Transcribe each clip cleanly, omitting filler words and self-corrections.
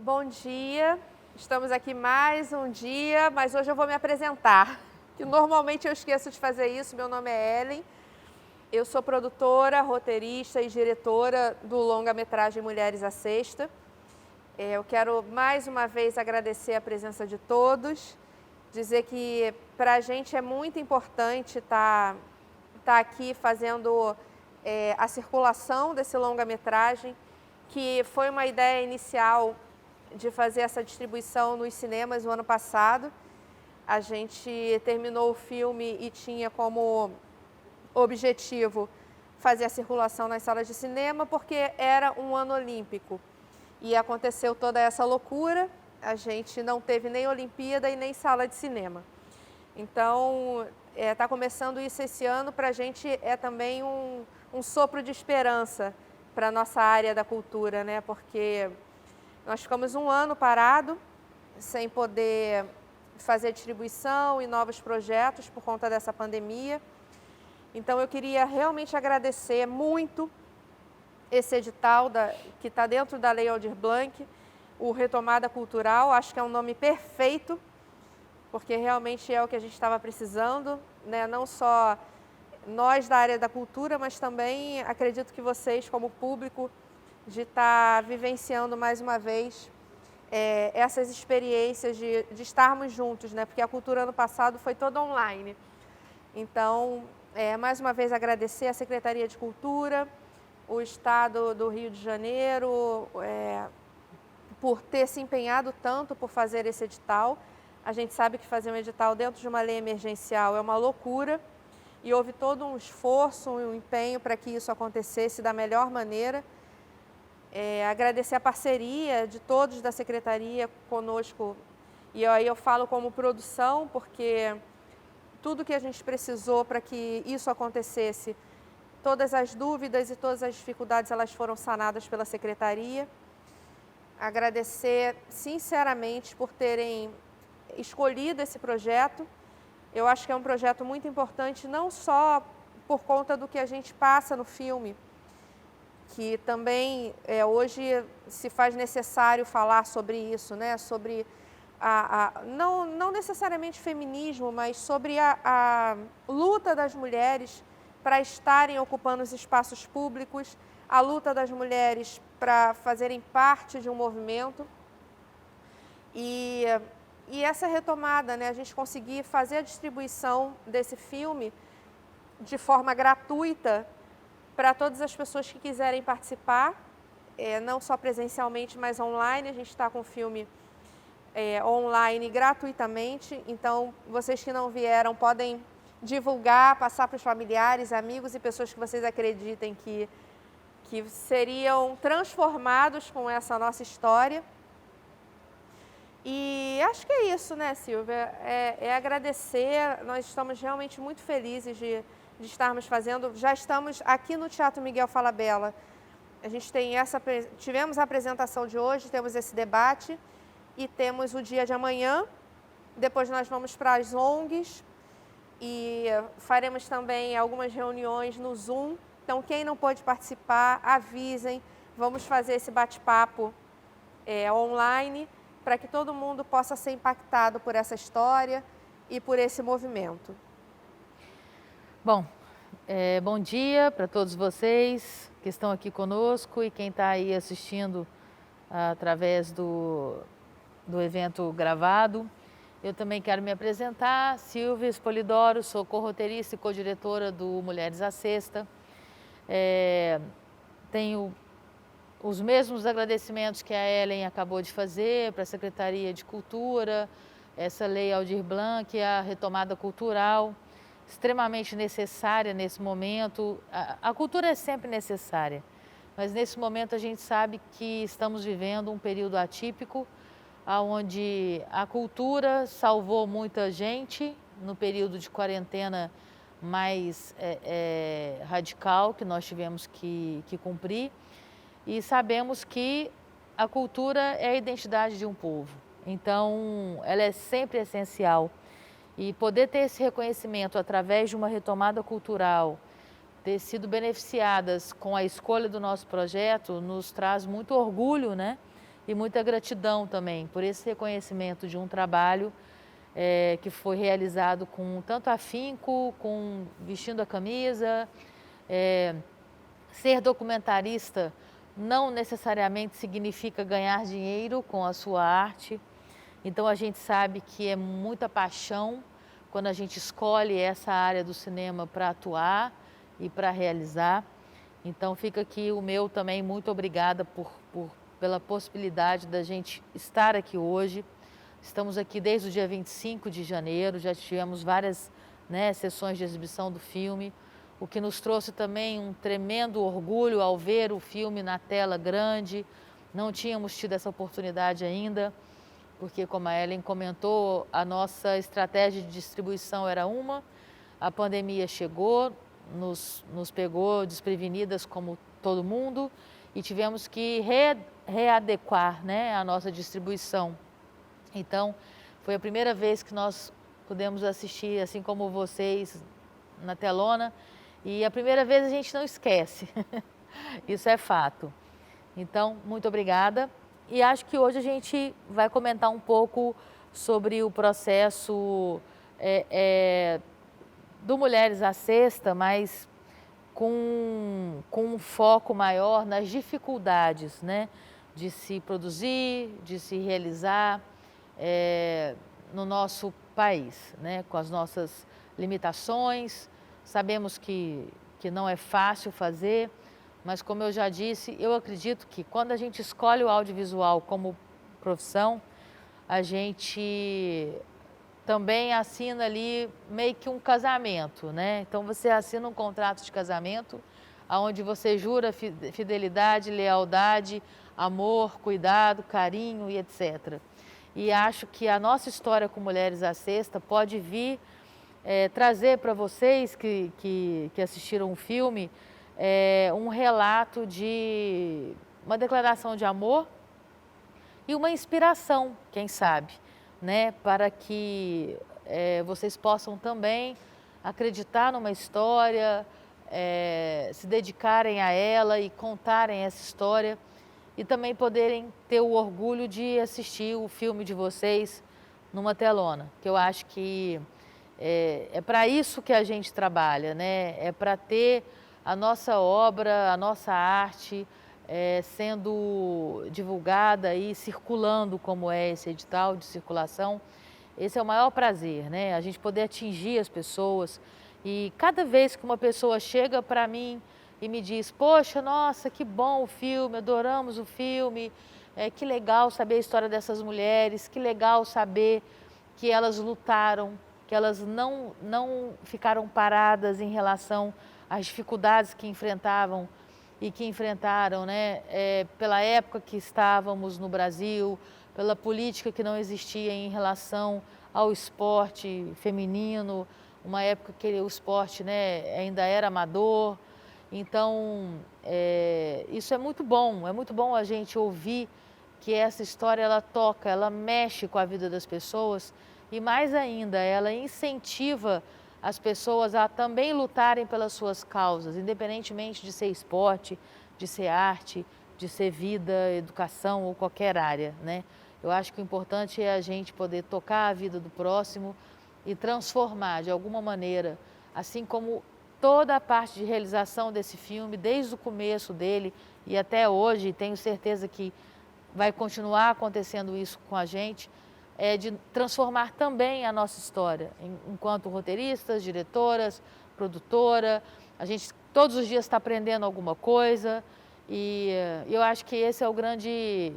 Bom dia, estamos aqui mais um dia, mas hoje eu vou me apresentar, que normalmente eu esqueço de fazer isso. Meu nome é Ellen, eu sou produtora, roteirista e diretora do longa-metragem Mulheres à Sexta. Eu quero mais uma vez agradecer a presença de todos, dizer que para a gente é muito importante estar aqui fazendo a circulação desse longa-metragem, que foi uma ideia inicial de fazer essa distribuição nos cinemas no ano passado. A gente terminou o filme e tinha como objetivo fazer a circulação nas salas de cinema, porque era um ano olímpico. E aconteceu toda essa loucura, a gente não teve nem Olimpíada e nem sala de cinema. Então, está começando isso esse ano, para a gente é também um sopro de esperança para a nossa área da cultura, né? Porque nós ficamos um ano parado, sem poder fazer distribuição e novos projetos por conta dessa pandemia. Então, eu queria realmente agradecer muito esse edital que está dentro da Lei Aldir Blanc, o Retomada Cultural. Acho que é um nome perfeito, porque realmente é o que a gente estava precisando, né? Não só nós da área da cultura, mas também acredito que vocês, como público, de estar vivenciando mais uma vez essas experiências de estarmos juntos, né? Porque a cultura ano passado foi toda online. Então, mais uma vez agradecer à Secretaria de Cultura, o Estado do Rio de Janeiro, por ter se empenhado tanto por fazer esse edital. A gente sabe que fazer um edital dentro de uma lei emergencial é uma loucura, e houve todo um esforço, um empenho para que isso acontecesse da melhor maneira. Agradecer a parceria de todos da Secretaria conosco, e aí eu falo como produção, porque tudo que a gente precisou para que isso acontecesse, todas as dúvidas e todas as dificuldades, elas foram sanadas pela Secretaria. Agradecer sinceramente por terem escolhido esse projeto. Eu acho que é um projeto muito importante, não só por conta do que a gente passa no filme, que também hoje se faz necessário falar sobre isso, né? Sobre não necessariamente feminismo, mas sobre a luta das mulheres para estarem ocupando os espaços públicos, a luta das mulheres para fazerem parte de um movimento. E essa retomada, né? A gente conseguir fazer a distribuição desse filme de forma gratuita para todas as pessoas que quiserem participar, não só presencialmente, mas online. A gente está com o filme online gratuitamente, então vocês que não vieram podem divulgar, passar para os familiares, amigos e pessoas que vocês acreditem que seriam transformados com essa nossa história. E acho que é isso, né, Silvia? Agradecer. Nós estamos realmente muito felizes de estarmos fazendo. Já estamos aqui no Teatro Miguel Falabella. A gente tivemos a apresentação de hoje, temos esse debate e temos o dia de amanhã. Depois nós vamos para as ONGs e faremos também algumas reuniões no Zoom. Então, quem não pôde participar, avisem. Vamos fazer esse bate-papo online, para que todo mundo possa ser impactado por essa história e por esse movimento. Bom, bom dia para todos vocês que estão aqui conosco e quem está aí assistindo através do evento gravado. Eu também quero me apresentar, Silvia Spolidoro, sou co-roteirista e co-diretora do Mulheres à Sexta. Tenho os mesmos agradecimentos que a Ellen acabou de fazer para a Secretaria de Cultura, essa Lei Aldir Blanc, a retomada cultural, extremamente necessária nesse momento. A cultura é sempre necessária, mas nesse momento a gente sabe que estamos vivendo um período atípico, onde a cultura salvou muita gente no período de quarentena mais radical que nós tivemos que cumprir. E sabemos que a cultura é a identidade de um povo, então ela é sempre essencial. E poder ter esse reconhecimento através de uma retomada cultural, ter sido beneficiadas com a escolha do nosso projeto, nos traz muito orgulho, né? e muita gratidão também por esse reconhecimento de um trabalho que foi realizado com tanto afinco, com vestindo a camisa. Ser documentarista não necessariamente significa ganhar dinheiro com a sua arte. Então a gente sabe que é muita paixão quando a gente escolhe essa área do cinema para atuar e para realizar. Então fica aqui o meu também muito obrigada pela possibilidade da gente estar aqui hoje. Estamos aqui desde o dia 25 de janeiro, já tivemos várias sessões de exibição do filme, o que nos trouxe também um tremendo orgulho ao ver o filme na tela grande. Não tínhamos tido essa oportunidade ainda, porque, como a Ellen comentou, a nossa estratégia de distribuição era uma, a pandemia chegou, nos pegou desprevenidas como todo mundo e tivemos que readequar a nossa distribuição. Então, foi a primeira vez que nós pudemos assistir, assim como vocês, na telona, e a primeira vez a gente não esquece, isso é fato. Então, muito obrigada. E acho que hoje a gente vai comentar um pouco sobre o processo do Mulheres à Sexta, mas com um foco maior nas dificuldades de se produzir, de se realizar no nosso país, com as nossas limitações. Sabemos que não é fácil fazer, mas como eu já disse, eu acredito que quando a gente escolhe o audiovisual como profissão, a gente também assina ali meio que um casamento, Então você assina um contrato de casamento, onde você jura fidelidade, lealdade, amor, cuidado, carinho e etc. E acho que a nossa história com Mulheres à Sexta pode vir trazer para vocês que assistiram o filme um relato de uma declaração de amor e uma inspiração, quem sabe, para que vocês possam também acreditar numa história, se dedicarem a ela e contarem essa história e também poderem ter o orgulho de assistir o filme de vocês numa telona, que eu acho que é para isso que a gente trabalha, é para ter a nossa obra, a nossa arte sendo divulgada e circulando, como é esse edital de circulação. Esse é o maior prazer, a gente poder atingir as pessoas. E cada vez que uma pessoa chega para mim e me diz: poxa, nossa, que bom o filme, adoramos o filme, que legal saber a história dessas mulheres, que legal saber que elas lutaram, que elas não ficaram paradas em relação às dificuldades que enfrentavam e que enfrentaram, pela época que estávamos no Brasil, pela política que não existia em relação ao esporte feminino, uma época que o esporte ainda era amador. Então, isso é muito bom a gente ouvir que essa história ela toca, ela mexe com a vida das pessoas e mais ainda, ela incentiva as pessoas a também lutarem pelas suas causas, independentemente de ser esporte, de ser arte, de ser vida, educação ou qualquer área, Eu acho que o importante é a gente poder tocar a vida do próximo e transformar de alguma maneira, assim como toda a parte de realização desse filme, desde o começo dele e até hoje, tenho certeza que vai continuar acontecendo isso com a gente, de transformar também a nossa história, enquanto roteiristas, diretoras, produtora. A gente todos os dias está aprendendo alguma coisa e eu acho que esse é o grande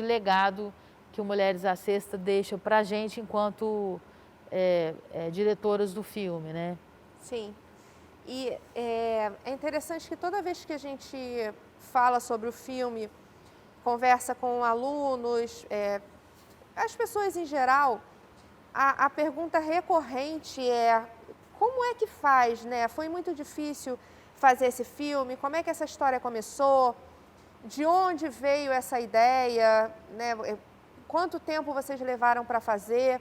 legado que o Mulheres à Sexta deixa para a gente enquanto diretoras do filme, Sim. E é interessante que toda vez que a gente fala sobre o filme, conversa com alunos, as pessoas em geral, a pergunta recorrente é: como é que faz, Foi muito difícil fazer esse filme? Como é que essa história começou? De onde veio essa ideia, Quanto tempo vocês levaram para fazer?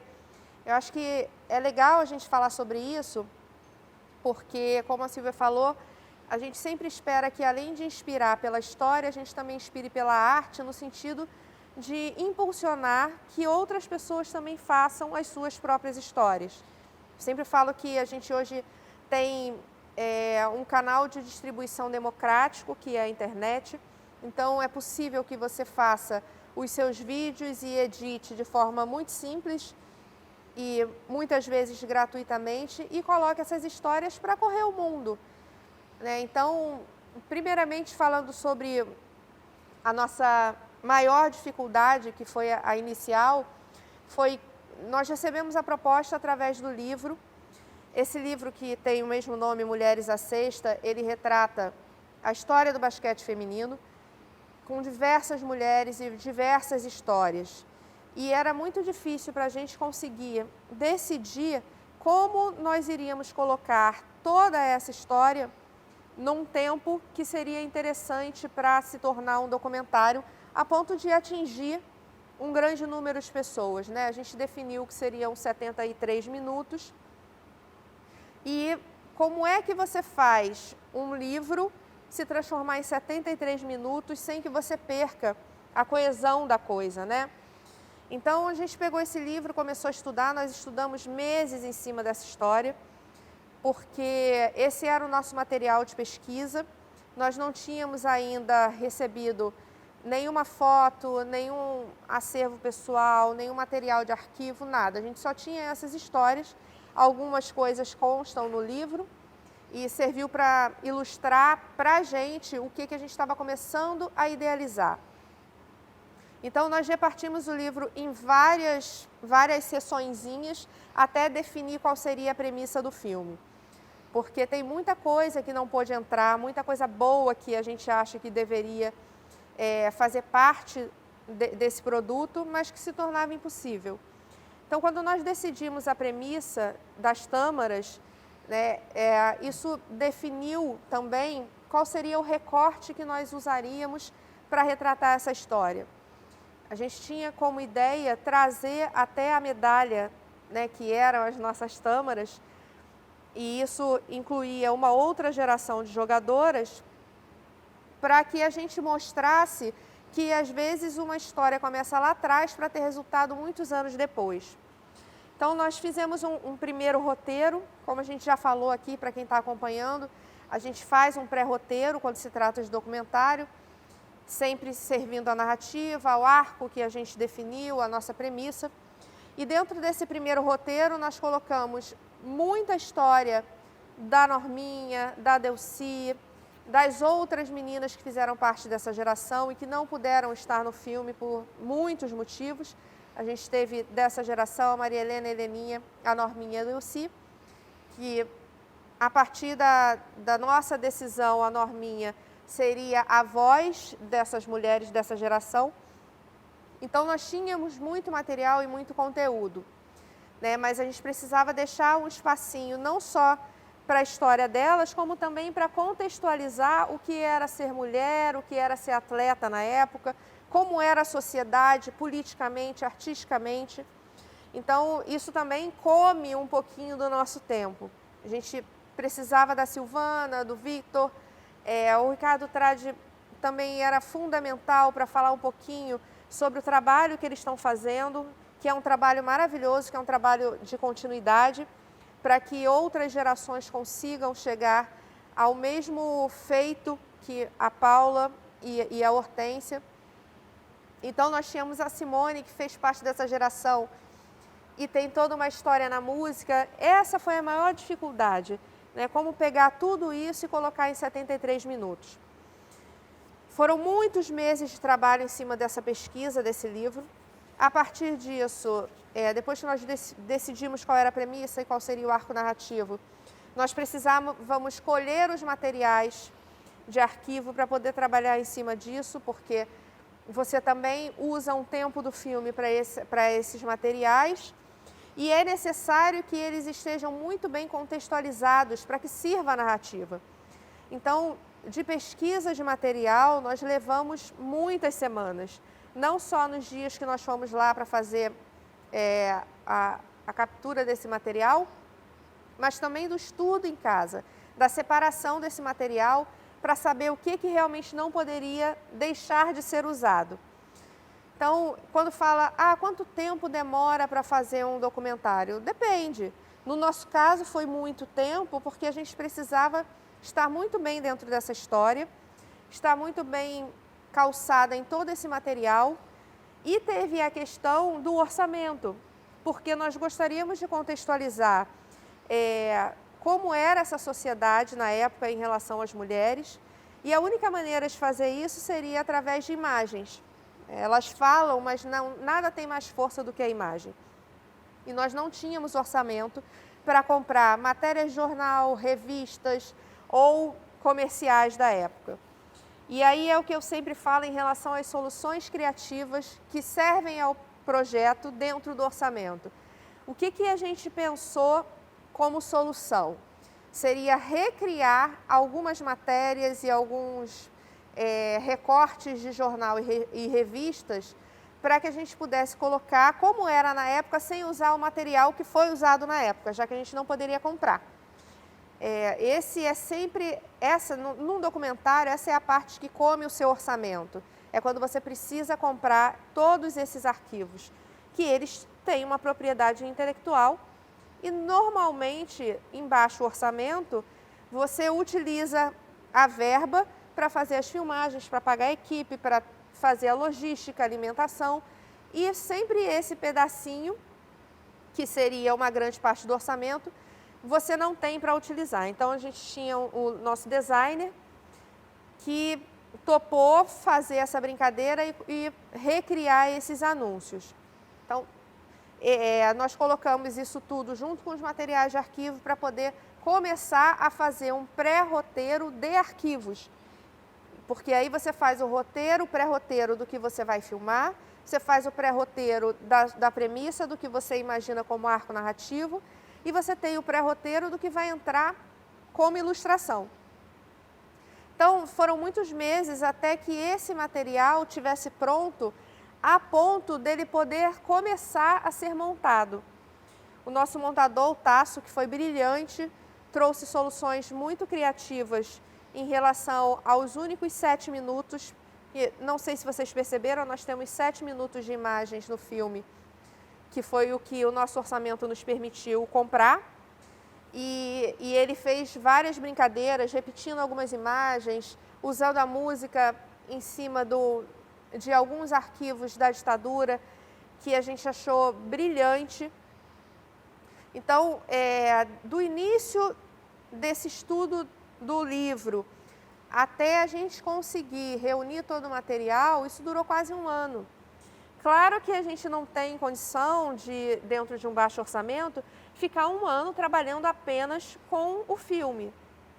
Eu acho que é legal a gente falar sobre isso, porque, como a Silvia falou, a gente sempre espera que, além de inspirar pela história, a gente também inspire pela arte, no sentido de impulsionar que outras pessoas também façam as suas próprias histórias. Sempre falo que a gente hoje tem um canal de distribuição democrático, que é a internet. Então, é possível que você faça os seus vídeos e edite de forma muito simples e muitas vezes gratuitamente e coloque essas histórias para correr o mundo, né? Então, primeiramente falando sobre a nossa maior dificuldade, que foi a inicial, nós recebemos a proposta através do livro. Esse livro, que tem o mesmo nome, Mulheres à Sexta, ele retrata a história do basquete feminino, com diversas mulheres e diversas histórias. E era muito difícil para a gente conseguir decidir como nós iríamos colocar toda essa história num tempo que seria interessante para se tornar um documentário, a ponto de atingir um grande número de pessoas, né? A gente definiu que seriam 73 minutos. E como é que você faz um livro se transformar em 73 minutos sem que você perca a coesão da coisa, né? Então, a gente pegou esse livro, começou a estudar, nós estudamos meses em cima dessa história, porque esse era o nosso material de pesquisa. Nós não tínhamos ainda recebido nenhuma foto, nenhum acervo pessoal, nenhum material de arquivo, nada. A gente só tinha essas histórias, algumas coisas constam no livro e serviu para ilustrar para a gente o que a gente estava começando a idealizar. Então, nós repartimos o livro em várias seçõezinhas até definir qual seria a premissa do filme. Porque tem muita coisa que não pôde entrar, muita coisa boa que a gente acha que deveria fazer parte desse produto, mas que se tornava impossível. Então, quando nós decidimos a premissa das tâmaras, né, isso definiu também qual seria o recorte que nós usaríamos para retratar essa história. A gente tinha como ideia trazer até a medalha, né, que eram as nossas tâmaras, e isso incluía uma outra geração de jogadoras, para que a gente mostrasse que às vezes uma história começa lá atrás para ter resultado muitos anos depois. Então, nós fizemos um primeiro roteiro, como a gente já falou aqui para quem está acompanhando, a gente faz um pré-roteiro quando se trata de documentário, sempre servindo a narrativa, ao arco que a gente definiu, a nossa premissa. E dentro desse primeiro roteiro, nós colocamos muita história da Norminha, da Delcy, das outras meninas que fizeram parte dessa geração e que não puderam estar no filme por muitos motivos. A gente teve dessa geração a Maria Helena, a Heleninha, a Norminha e a Delcy, que a partir da nossa decisão, a Norminha seria a voz dessas mulheres dessa geração. Então, nós tínhamos muito material e muito conteúdo, né? Mas a gente precisava deixar um espacinho não só para a história delas, como também para contextualizar o que era ser mulher, o que era ser atleta na época, como era a sociedade politicamente, artisticamente. Então, isso também come um pouquinho do nosso tempo. A gente precisava da Silvana, do Victor, o Ricardo Tradi também era fundamental para falar um pouquinho sobre o trabalho que eles estão fazendo, que é um trabalho maravilhoso, que é um trabalho de continuidade, para que outras gerações consigam chegar ao mesmo feito que a Paula e a Hortência. Então, nós tínhamos a Simone, que fez parte dessa geração e tem toda uma história na música. Essa foi a maior dificuldade, né? Como pegar tudo isso e colocar em 73 minutos. Foram muitos meses de trabalho em cima dessa pesquisa, desse livro. A partir disso, depois que nós decidimos qual era a premissa e qual seria o arco narrativo, nós precisávamos colher os materiais de arquivo para poder trabalhar em cima disso, porque você também usa um tempo do filme para esses materiais e é necessário que eles estejam muito bem contextualizados para que sirva a narrativa. Então, de pesquisa de material, nós levamos muitas semanas, não só nos dias que nós fomos lá para fazer a captura desse material, mas também do estudo em casa. da separação desse material para saber o que realmente não poderia deixar de ser usado. Então, quando fala, quanto tempo demora para fazer um documentário? Depende. No nosso caso, foi muito tempo, porque a gente precisava estar muito bem dentro dessa história, estar muito bem calçada em todo esse material, e teve a questão do orçamento, porque nós gostaríamos de contextualizar como era essa sociedade na época em relação às mulheres, e a única maneira de fazer isso seria através de imagens. Elas falam, mas nada tem mais força do que a imagem. E nós não tínhamos orçamento para comprar matérias de jornal, revistas ou comerciais da época. E aí é o que eu sempre falo em relação às soluções criativas que servem ao projeto dentro do orçamento. O que a gente pensou como solução? Seria recriar algumas matérias e alguns recortes de jornal e revistas para que a gente pudesse colocar como era na época sem usar o material que foi usado na época, já que a gente não poderia comprar. Num documentário, essa é a parte que come o seu orçamento. É quando você precisa comprar todos esses arquivos, que eles têm uma propriedade intelectual e normalmente, em baixo orçamento, você utiliza a verba para fazer as filmagens, para pagar a equipe, para fazer a logística, a alimentação, e sempre esse pedacinho, que seria uma grande parte do orçamento, você não tem para utilizar. Então, a gente tinha o nosso designer que topou fazer essa brincadeira e recriar esses anúncios. Então, nós colocamos isso tudo junto com os materiais de arquivo para poder começar a fazer um pré-roteiro de arquivos. Porque aí você faz o roteiro, o pré-roteiro do que você vai filmar, você faz o pré-roteiro da premissa, do que você imagina como arco narrativo, e você tem o pré-roteiro do que vai entrar como ilustração. Então, foram muitos meses até que esse material tivesse pronto, a ponto dele poder começar a ser montado. O nosso montador, o Tasso, que foi brilhante, trouxe soluções muito criativas em relação aos únicos 7 minutos. E não sei se vocês perceberam, nós temos 7 minutos de imagens no filme, que foi o que o nosso orçamento nos permitiu comprar. E ele fez várias brincadeiras, repetindo algumas imagens, usando a música em cima de alguns arquivos da ditadura, que a gente achou brilhante. Então, do início desse estudo do livro até a gente conseguir reunir todo o material, isso durou quase 1 ano. Claro que a gente não tem condição de, dentro de um baixo orçamento, ficar 1 ano trabalhando apenas com o filme,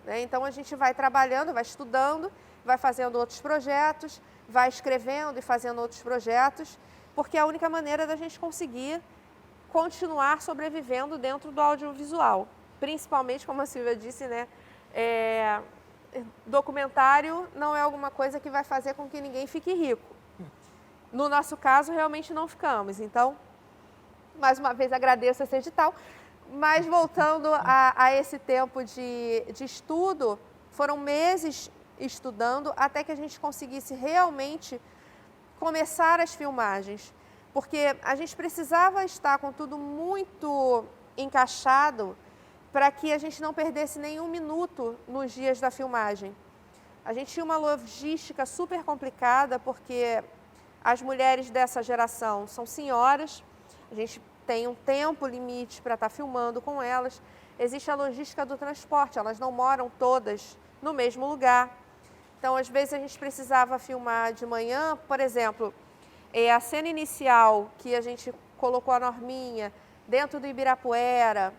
né? Então, a gente vai trabalhando, vai estudando, vai fazendo outros projetos, vai escrevendo e fazendo outros projetos, porque é a única maneira da gente conseguir continuar sobrevivendo dentro do audiovisual. Principalmente, como a Silvia disse, né? Documentário não é alguma coisa que vai fazer com que ninguém fique rico. No nosso caso, realmente não ficamos. Então, mais uma vez, agradeço esse edital. Mas, voltando a esse tempo de estudo, foram meses estudando até que a gente conseguisse realmente começar as filmagens. Porque a gente precisava estar com tudo muito encaixado para que a gente não perdesse nenhum minuto nos dias da filmagem. A gente tinha uma logística super complicada, porque as mulheres dessa geração são senhoras, a gente tem um tempo limite para estar filmando com elas, existe a logística do transporte, elas não moram todas no mesmo lugar. Então, às vezes, a gente precisava filmar de manhã, por exemplo, a cena inicial que a gente colocou a Norminha dentro do Ibirapuera,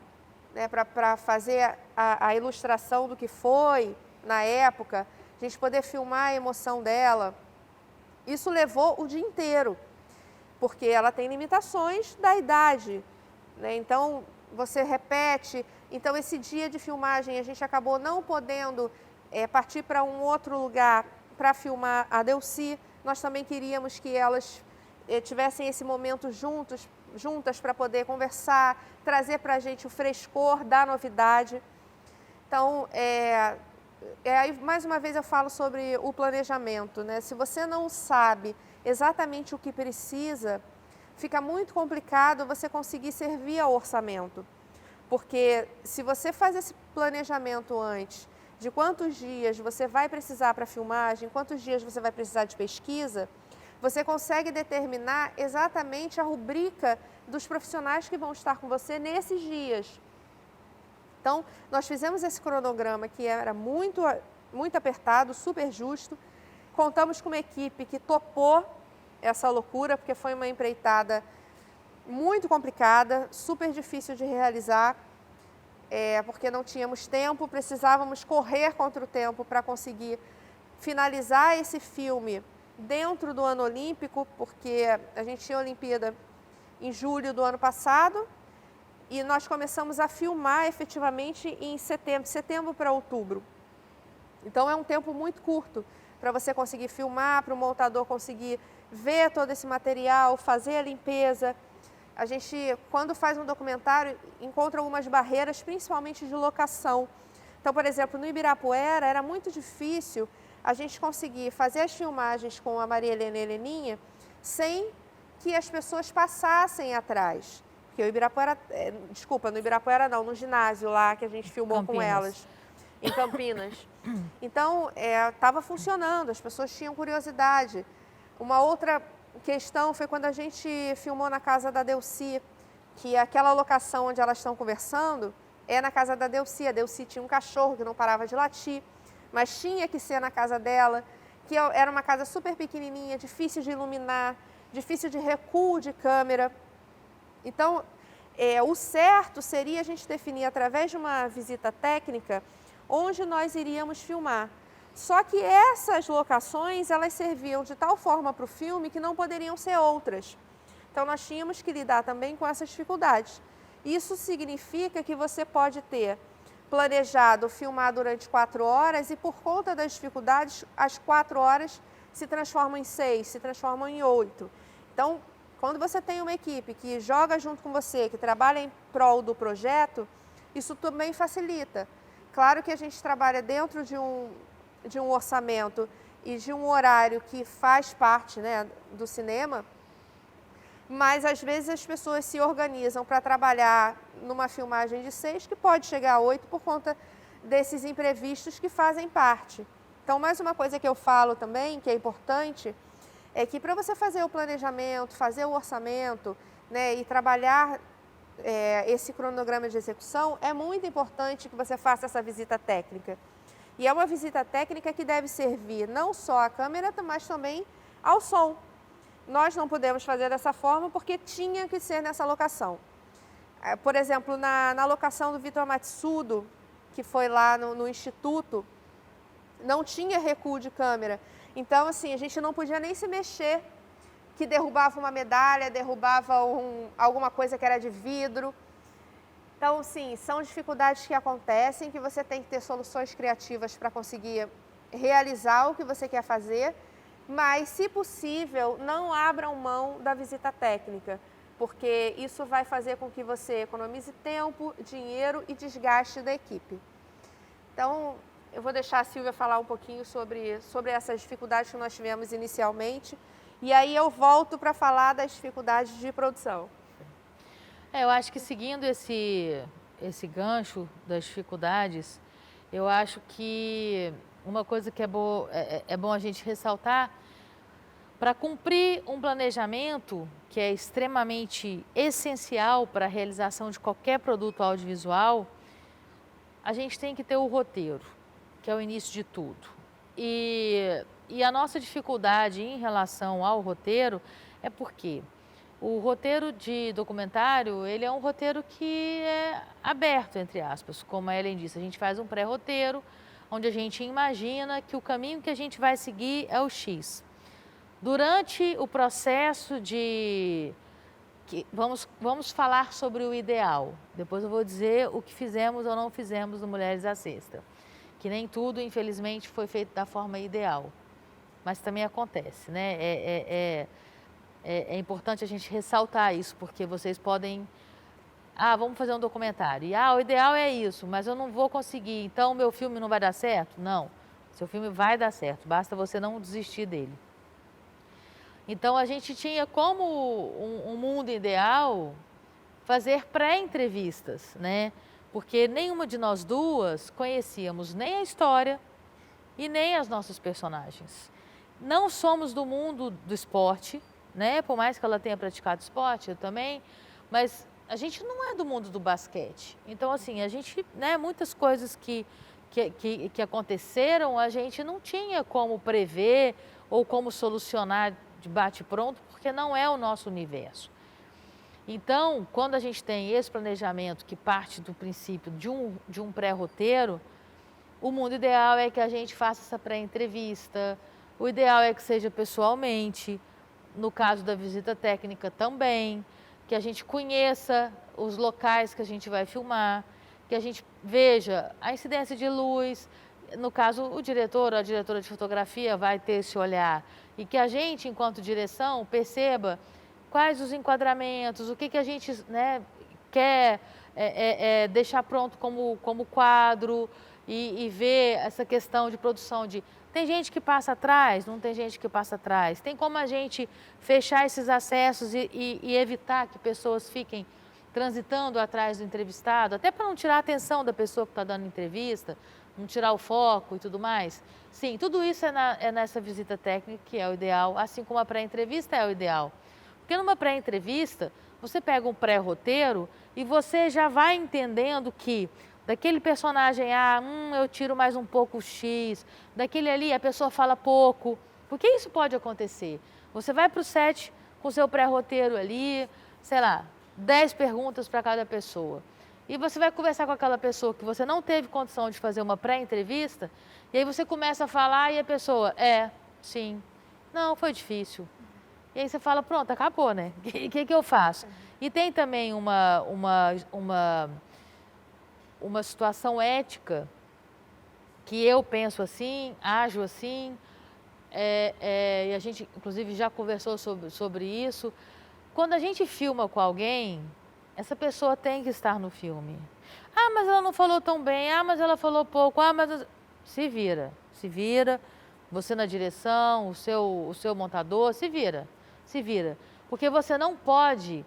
né, para fazer a ilustração do que foi na época, a gente poder filmar a emoção dela. Isso levou o dia inteiro, porque ela tem limitações da idade, né? Então, você repete. Então, esse dia de filmagem, a gente acabou não podendo partir para um outro lugar para filmar a Delcy. Nós também queríamos que elas tivessem esse momento juntas para poder conversar, trazer para a gente o frescor da novidade. Então, aí, mais uma vez eu falo sobre o planejamento, né? Se você não sabe exatamente o que precisa, fica muito complicado você conseguir servir ao orçamento. Porque se você faz esse planejamento antes de quantos dias você vai precisar para filmagem, quantos dias você vai precisar de pesquisa, você consegue determinar exatamente a rubrica dos profissionais que vão estar com você nesses dias. Então, nós fizemos esse cronograma que era muito apertado, super justo. Contamos com uma equipe que topou essa loucura, porque foi uma empreitada muito complicada, super difícil de realizar, porque não tínhamos tempo, precisávamos correr contra o tempo para conseguir finalizar esse filme dentro do ano olímpico, porque a gente tinha a Olimpíada em julho do ano passado e nós começamos a filmar efetivamente em setembro para outubro. Então é um tempo muito curto para você conseguir filmar, para o montador conseguir ver todo esse material, fazer a limpeza. A gente, quando faz um documentário, encontra algumas barreiras, principalmente de locação. Então, por exemplo, no Ibirapuera era muito difícil a gente conseguir fazer as filmagens com a Maria Helena e a Heleninha sem que as pessoas passassem atrás. Porque o Ibirapuera, no Ibirapuera não, no ginásio lá que a gente filmou com elas, em Campinas. Então, estava funcionando, as pessoas tinham curiosidade. Uma outra questão foi quando a gente filmou na casa da Delcy, que aquela locação onde elas estão conversando é na casa da Delcy. A Delcy tinha um cachorro que não parava de latir, mas tinha que ser na casa dela, que era uma casa super pequenininha, difícil de iluminar, difícil de recuo de câmera. Então, o certo seria a gente definir através de uma visita técnica onde nós iríamos filmar. Só que essas locações, elas serviam de tal forma para o filme que não poderiam ser outras. Então, nós tínhamos que lidar também com essas dificuldades. Isso significa que você pode ter planejado filmar durante 4 horas e, por conta das dificuldades, as 4 horas se transformam em 6, se transformam em 8. Então, quando você tem uma equipe que joga junto com você, que trabalha em prol do projeto, isso também facilita. Claro que a gente trabalha dentro de um orçamento e de um horário que faz parte, né, do cinema, mas às vezes as pessoas se organizam para trabalhar numa filmagem de 6 que pode chegar a 8 por conta desses imprevistos que fazem parte. Então, mais uma coisa que eu falo também, que é importante, é que para você fazer o planejamento, fazer o orçamento, né, e trabalhar esse cronograma de execução, é muito importante que você faça essa visita técnica. E é uma visita técnica que deve servir não só à câmera, mas também ao som. Nós não podemos fazer dessa forma porque tinha que ser nessa locação. Por exemplo, na locação do Vitor Matsudo, que foi lá no Instituto, não tinha recuo de câmera. Então, assim, a gente não podia nem se mexer, que derrubava uma medalha, derrubava alguma coisa que era de vidro. Então, sim, são dificuldades que acontecem, que você tem que ter soluções criativas para conseguir realizar o que você quer fazer, mas, se possível, não abram mão da visita técnica, porque isso vai fazer com que você economize tempo, dinheiro e desgaste da equipe. Então, eu vou deixar a Silvia falar um pouquinho sobre essas dificuldades que nós tivemos inicialmente, e aí eu volto para falar das dificuldades de produção. Eu acho que seguindo esse gancho das dificuldades, eu acho que uma coisa que é bom a gente ressaltar, para cumprir um planejamento que é extremamente essencial para a realização de qualquer produto audiovisual, a gente tem que ter o roteiro, que é o início de tudo. E a nossa dificuldade em relação ao roteiro é porque o roteiro de documentário, ele é um roteiro que é aberto, entre aspas. Como a Ellen disse, a gente faz um pré-roteiro, onde a gente imagina que o caminho que a gente vai seguir é o X. Durante o processo vamos falar sobre o ideal. Depois eu vou dizer o que fizemos ou não fizemos no Mulheres à Sexta. Que nem tudo, infelizmente, foi feito da forma ideal. Mas também acontece, né? É importante a gente ressaltar isso, porque vocês podem Ah, vamos fazer um documentário. E, o ideal é isso, mas eu não vou conseguir, então o meu filme não vai dar certo? Não, seu filme vai dar certo, basta você não desistir dele. Então, a gente tinha como um mundo ideal fazer pré-entrevistas, né? Porque nenhuma de nós duas conhecíamos nem a história e nem as nossas personagens. Não somos do mundo do esporte, né? Por mais que ela tenha praticado esporte, eu também, mas a gente não é do mundo do basquete. Então, assim, a gente, né, muitas coisas que aconteceram, a gente não tinha como prever ou como solucionar de bate-pronto, porque não é o nosso universo. Então, quando a gente tem esse planejamento que parte do princípio de um pré-roteiro, o mundo ideal é que a gente faça essa pré-entrevista, o ideal é que seja pessoalmente, no caso da visita técnica também, que a gente conheça os locais que a gente vai filmar, que a gente veja a incidência de luz, no caso o diretor ou a diretora de fotografia vai ter esse olhar, e que a gente, enquanto direção, perceba quais os enquadramentos, o que a gente, né, quer deixar pronto como quadro, e ver essa questão de produção de... Tem gente que passa atrás, não tem gente que passa atrás. Tem como a gente fechar esses acessos e evitar que pessoas fiquem transitando atrás do entrevistado, até para não tirar a atenção da pessoa que está dando entrevista, não tirar o foco e tudo mais. Sim, tudo isso é nessa visita técnica que é o ideal, assim como a pré-entrevista é o ideal. Porque numa pré-entrevista, você pega um pré-roteiro e você já vai entendendo que daquele personagem A, eu tiro mais um pouco o X, daquele ali a pessoa fala pouco, porque isso pode acontecer. Você vai para o set com o seu pré-roteiro ali, sei lá, 10 perguntas para cada pessoa. E você vai conversar com aquela pessoa que você não teve condição de fazer uma pré-entrevista, e aí você começa a falar e a pessoa, sim, não, foi difícil. E aí você fala, pronto, acabou, né? O que eu faço? E tem também uma situação ética que eu penso assim, ajo assim, e a gente, inclusive, já conversou sobre isso. Quando a gente filma com alguém, essa pessoa tem que estar no filme. Ah, mas ela não falou tão bem. Ah, mas ela falou pouco. Ah, mas... Se vira. Você na direção, o seu montador, se vira. Porque você não pode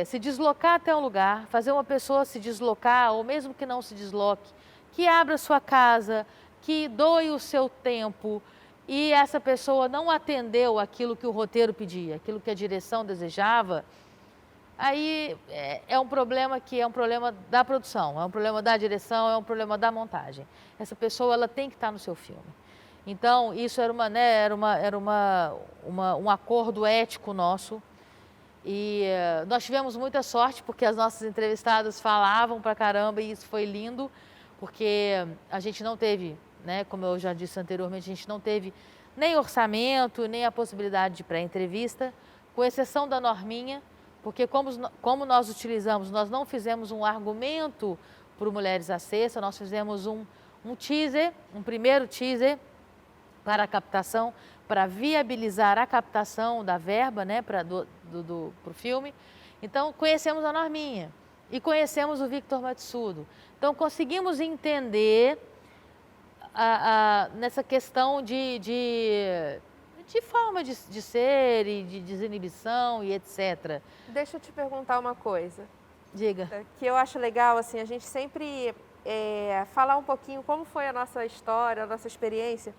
se deslocar até um lugar, fazer uma pessoa se deslocar, ou mesmo que não se desloque, que abra sua casa, que doe o seu tempo, e essa pessoa não atendeu aquilo que o roteiro pedia, aquilo que a direção desejava, aí é um problema que é um problema da produção, é um problema da direção, é um problema da montagem. Essa pessoa ela tem que estar no seu filme. Então, isso era um acordo ético nosso. E nós tivemos muita sorte, porque as nossas entrevistadas falavam pra caramba, e isso foi lindo, porque a gente não teve, né, como eu já disse anteriormente, a gente não teve nem orçamento, nem a possibilidade de pré-entrevista, com exceção da Norminha, porque como nós utilizamos, nós não fizemos um argumento para o Mulheres à Sexta, nós fizemos um teaser, um primeiro teaser para a captação, para viabilizar a captação da verba, né, para o filme. Então, conhecemos a Norminha e conhecemos o Victor Matsudo. Então, conseguimos entender nessa questão de forma de ser e de desinibição e etc. Deixa eu te perguntar uma coisa. Diga. Que eu acho legal, assim, a gente sempre falar um pouquinho como foi a nossa história, a nossa experiência.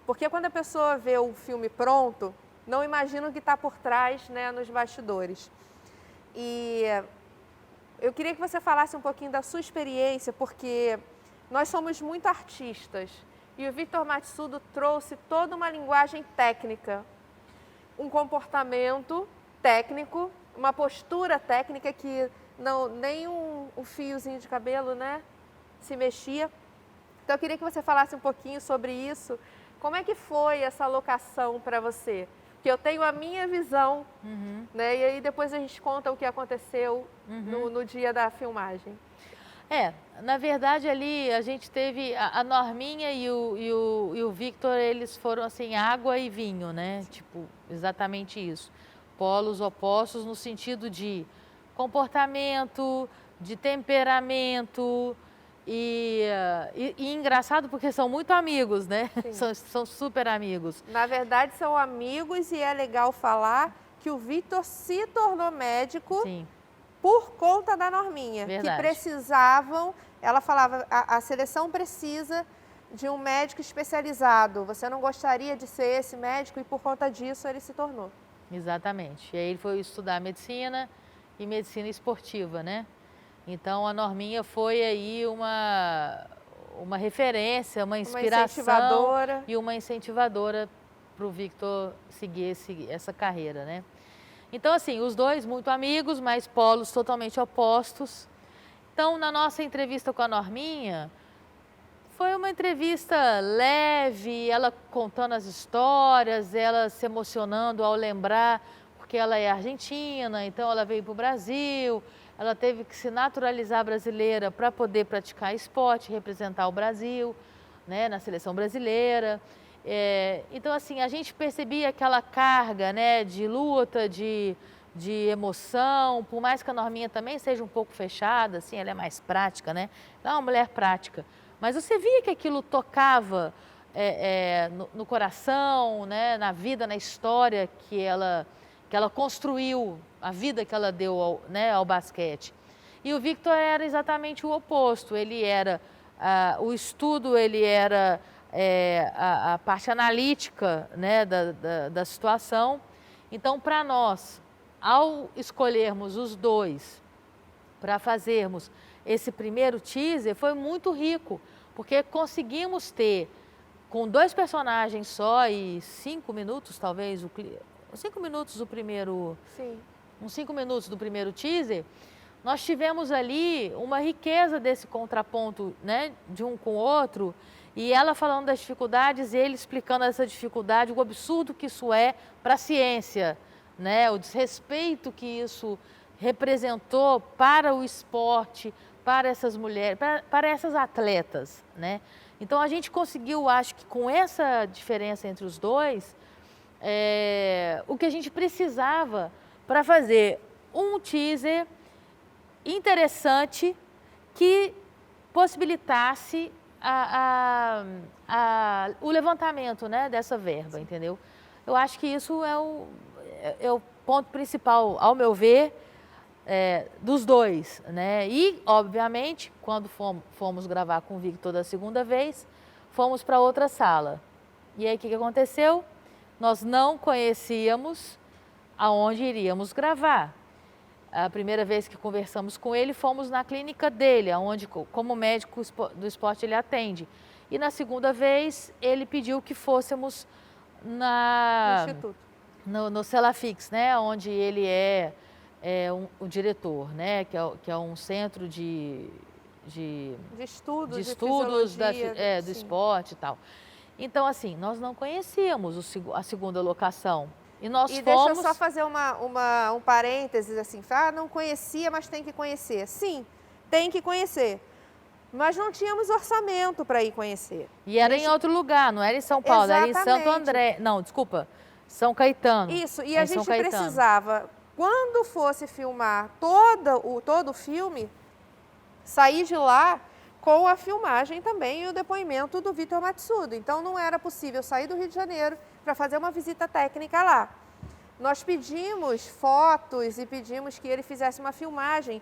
Porque quando a pessoa vê o filme pronto, não imagina o que está por trás, né, nos bastidores. E eu queria que você falasse um pouquinho da sua experiência, porque nós somos muito artistas. E o Victor Matsudo trouxe toda uma linguagem técnica, um comportamento técnico, uma postura técnica que nem um fiozinho de cabelo, né, se mexia. Então eu queria que você falasse um pouquinho sobre isso. Como é que foi essa locação para você? Porque eu tenho a minha visão, né? E aí depois a gente conta o que aconteceu no dia da filmagem. Na verdade ali a gente teve a Norminha e o Victor, eles foram assim, água e vinho, né? Tipo, exatamente isso. Polos opostos no sentido de comportamento, de temperamento e engraçado porque são muito amigos, né? São super amigos. Na verdade, são amigos e é legal falar que o Victor se tornou médico por conta da Norminha. Verdade. Que precisavam, ela falava, a seleção precisa de um médico especializado. Você não gostaria de ser esse médico e por conta disso ele se tornou. Exatamente. E aí ele foi estudar medicina e medicina esportiva, né? Então a Norminha foi aí uma referência, uma inspiração e uma incentivadora para o Victor seguir essa carreira, né? Então assim, os dois muito amigos, mas polos totalmente opostos. Então na nossa entrevista com a Norminha, foi uma entrevista leve, ela contando as histórias, ela se emocionando ao lembrar, porque ela é argentina, então ela veio para o Brasil, ela teve que se naturalizar brasileira para poder praticar esporte, representar o Brasil, né, na seleção brasileira. Então, assim, a gente percebia aquela carga, né, de luta, de emoção, por mais que a Norminha também seja um pouco fechada, assim, ela é mais prática, né? Ela é uma mulher prática. Mas você via que aquilo tocava no coração, né, na vida, na história que ela construiu, a vida que ela deu ao basquete. E o Victor era exatamente o oposto, ele era o estudo, ele era a parte analítica, né, da situação. Então, para nós, ao escolhermos os dois para fazermos esse primeiro teaser, foi muito rico, porque conseguimos ter, com 2 personagens só e 5 minutos, talvez, 5 minutos do primeiro... Sim. Uns 5 minutos do primeiro teaser, nós tivemos ali uma riqueza desse contraponto, né, de um com o outro, e ela falando das dificuldades, ele explicando essa dificuldade, o absurdo que isso é para a ciência, né, o desrespeito que isso representou para o esporte, para essas mulheres, para essas atletas, né? Então a gente conseguiu, acho que com essa diferença entre os dois, o que a gente precisava para fazer um teaser interessante que possibilitasse o levantamento, né, dessa verba, entendeu? Eu acho que isso é o ponto principal, ao meu ver, dos dois, né? E, obviamente, quando fomos gravar com o Victor da segunda vez, fomos para outra sala. E aí, o que aconteceu? Nós não conhecíamos aonde iríamos gravar. A primeira vez que conversamos com ele, fomos na clínica dele, onde, como médico do esporte, ele atende. E na segunda vez, ele pediu que fôssemos no Celafix, né? Onde ele o diretor, né? Que é um centro de estudos do esporte e tal. Então, assim, nós não conhecíamos a segunda locação. E deixa eu só fazer um parênteses, assim, não conhecia, mas tem que conhecer. Sim, tem que conhecer. Mas não tínhamos orçamento para ir conhecer. E era em outro lugar, não era em São Paulo, era em Santo André. Não, desculpa, São Caetano. Isso, e a gente precisava, quando fosse filmar todo o filme, sair de lá com a filmagem também e o depoimento do Victor Matsuda. Então, não era possível sair do Rio de Janeiro para fazer uma visita técnica lá. Nós pedimos fotos e pedimos que ele fizesse uma filmagem,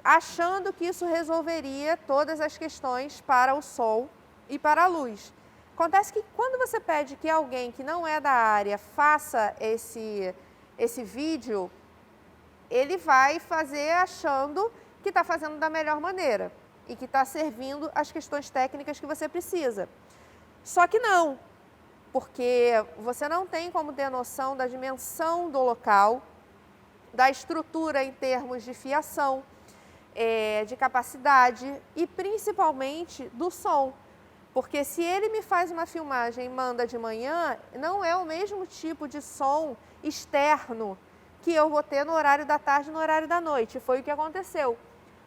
achando que isso resolveria todas as questões para o som e para a luz. Acontece que quando você pede que alguém que não é da área faça esse vídeo, ele vai fazer achando que está fazendo da melhor maneira e que está servindo as questões técnicas que você precisa. Só que não, porque você não tem como ter noção da dimensão do local, da estrutura em termos de fiação, de capacidade e principalmente do som. Porque se ele me faz uma filmagem e manda de manhã, não é o mesmo tipo de som externo que eu vou ter no horário da tarde e no horário da noite. Foi o que aconteceu.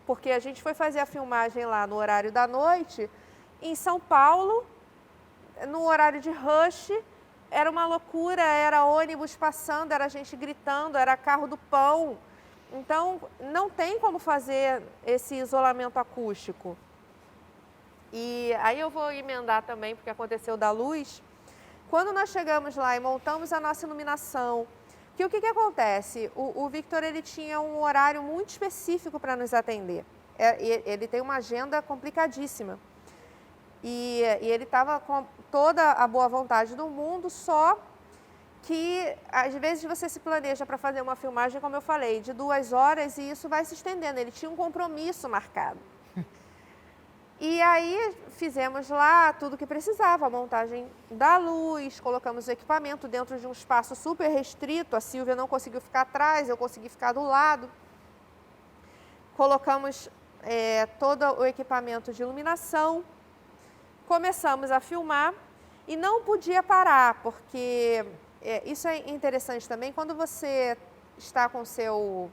Porque a gente foi fazer a filmagem lá no horário da noite, em São Paulo, no horário de rush, era uma loucura, era ônibus passando, era gente gritando, era carro do pão. Então, não tem como fazer esse isolamento acústico. E aí eu vou emendar também, porque aconteceu da luz. Quando nós chegamos lá e montamos a nossa iluminação, que o que acontece? O Victor, ele tinha um horário muito específico para nos atender. Ele tem uma agenda complicadíssima. E ele estava com toda a boa vontade do mundo, só que às vezes você se planeja para fazer uma filmagem, como eu falei, de 2 horas, e isso vai se estendendo. Ele tinha um compromisso marcado. E aí fizemos lá tudo o que precisava, a montagem da luz, colocamos o equipamento dentro de um espaço super restrito, a Silvia não conseguiu ficar atrás, eu consegui ficar do lado. Colocamos todo o equipamento de iluminação, começamos a filmar e não podia parar, porque isso é interessante também, quando você está com o seu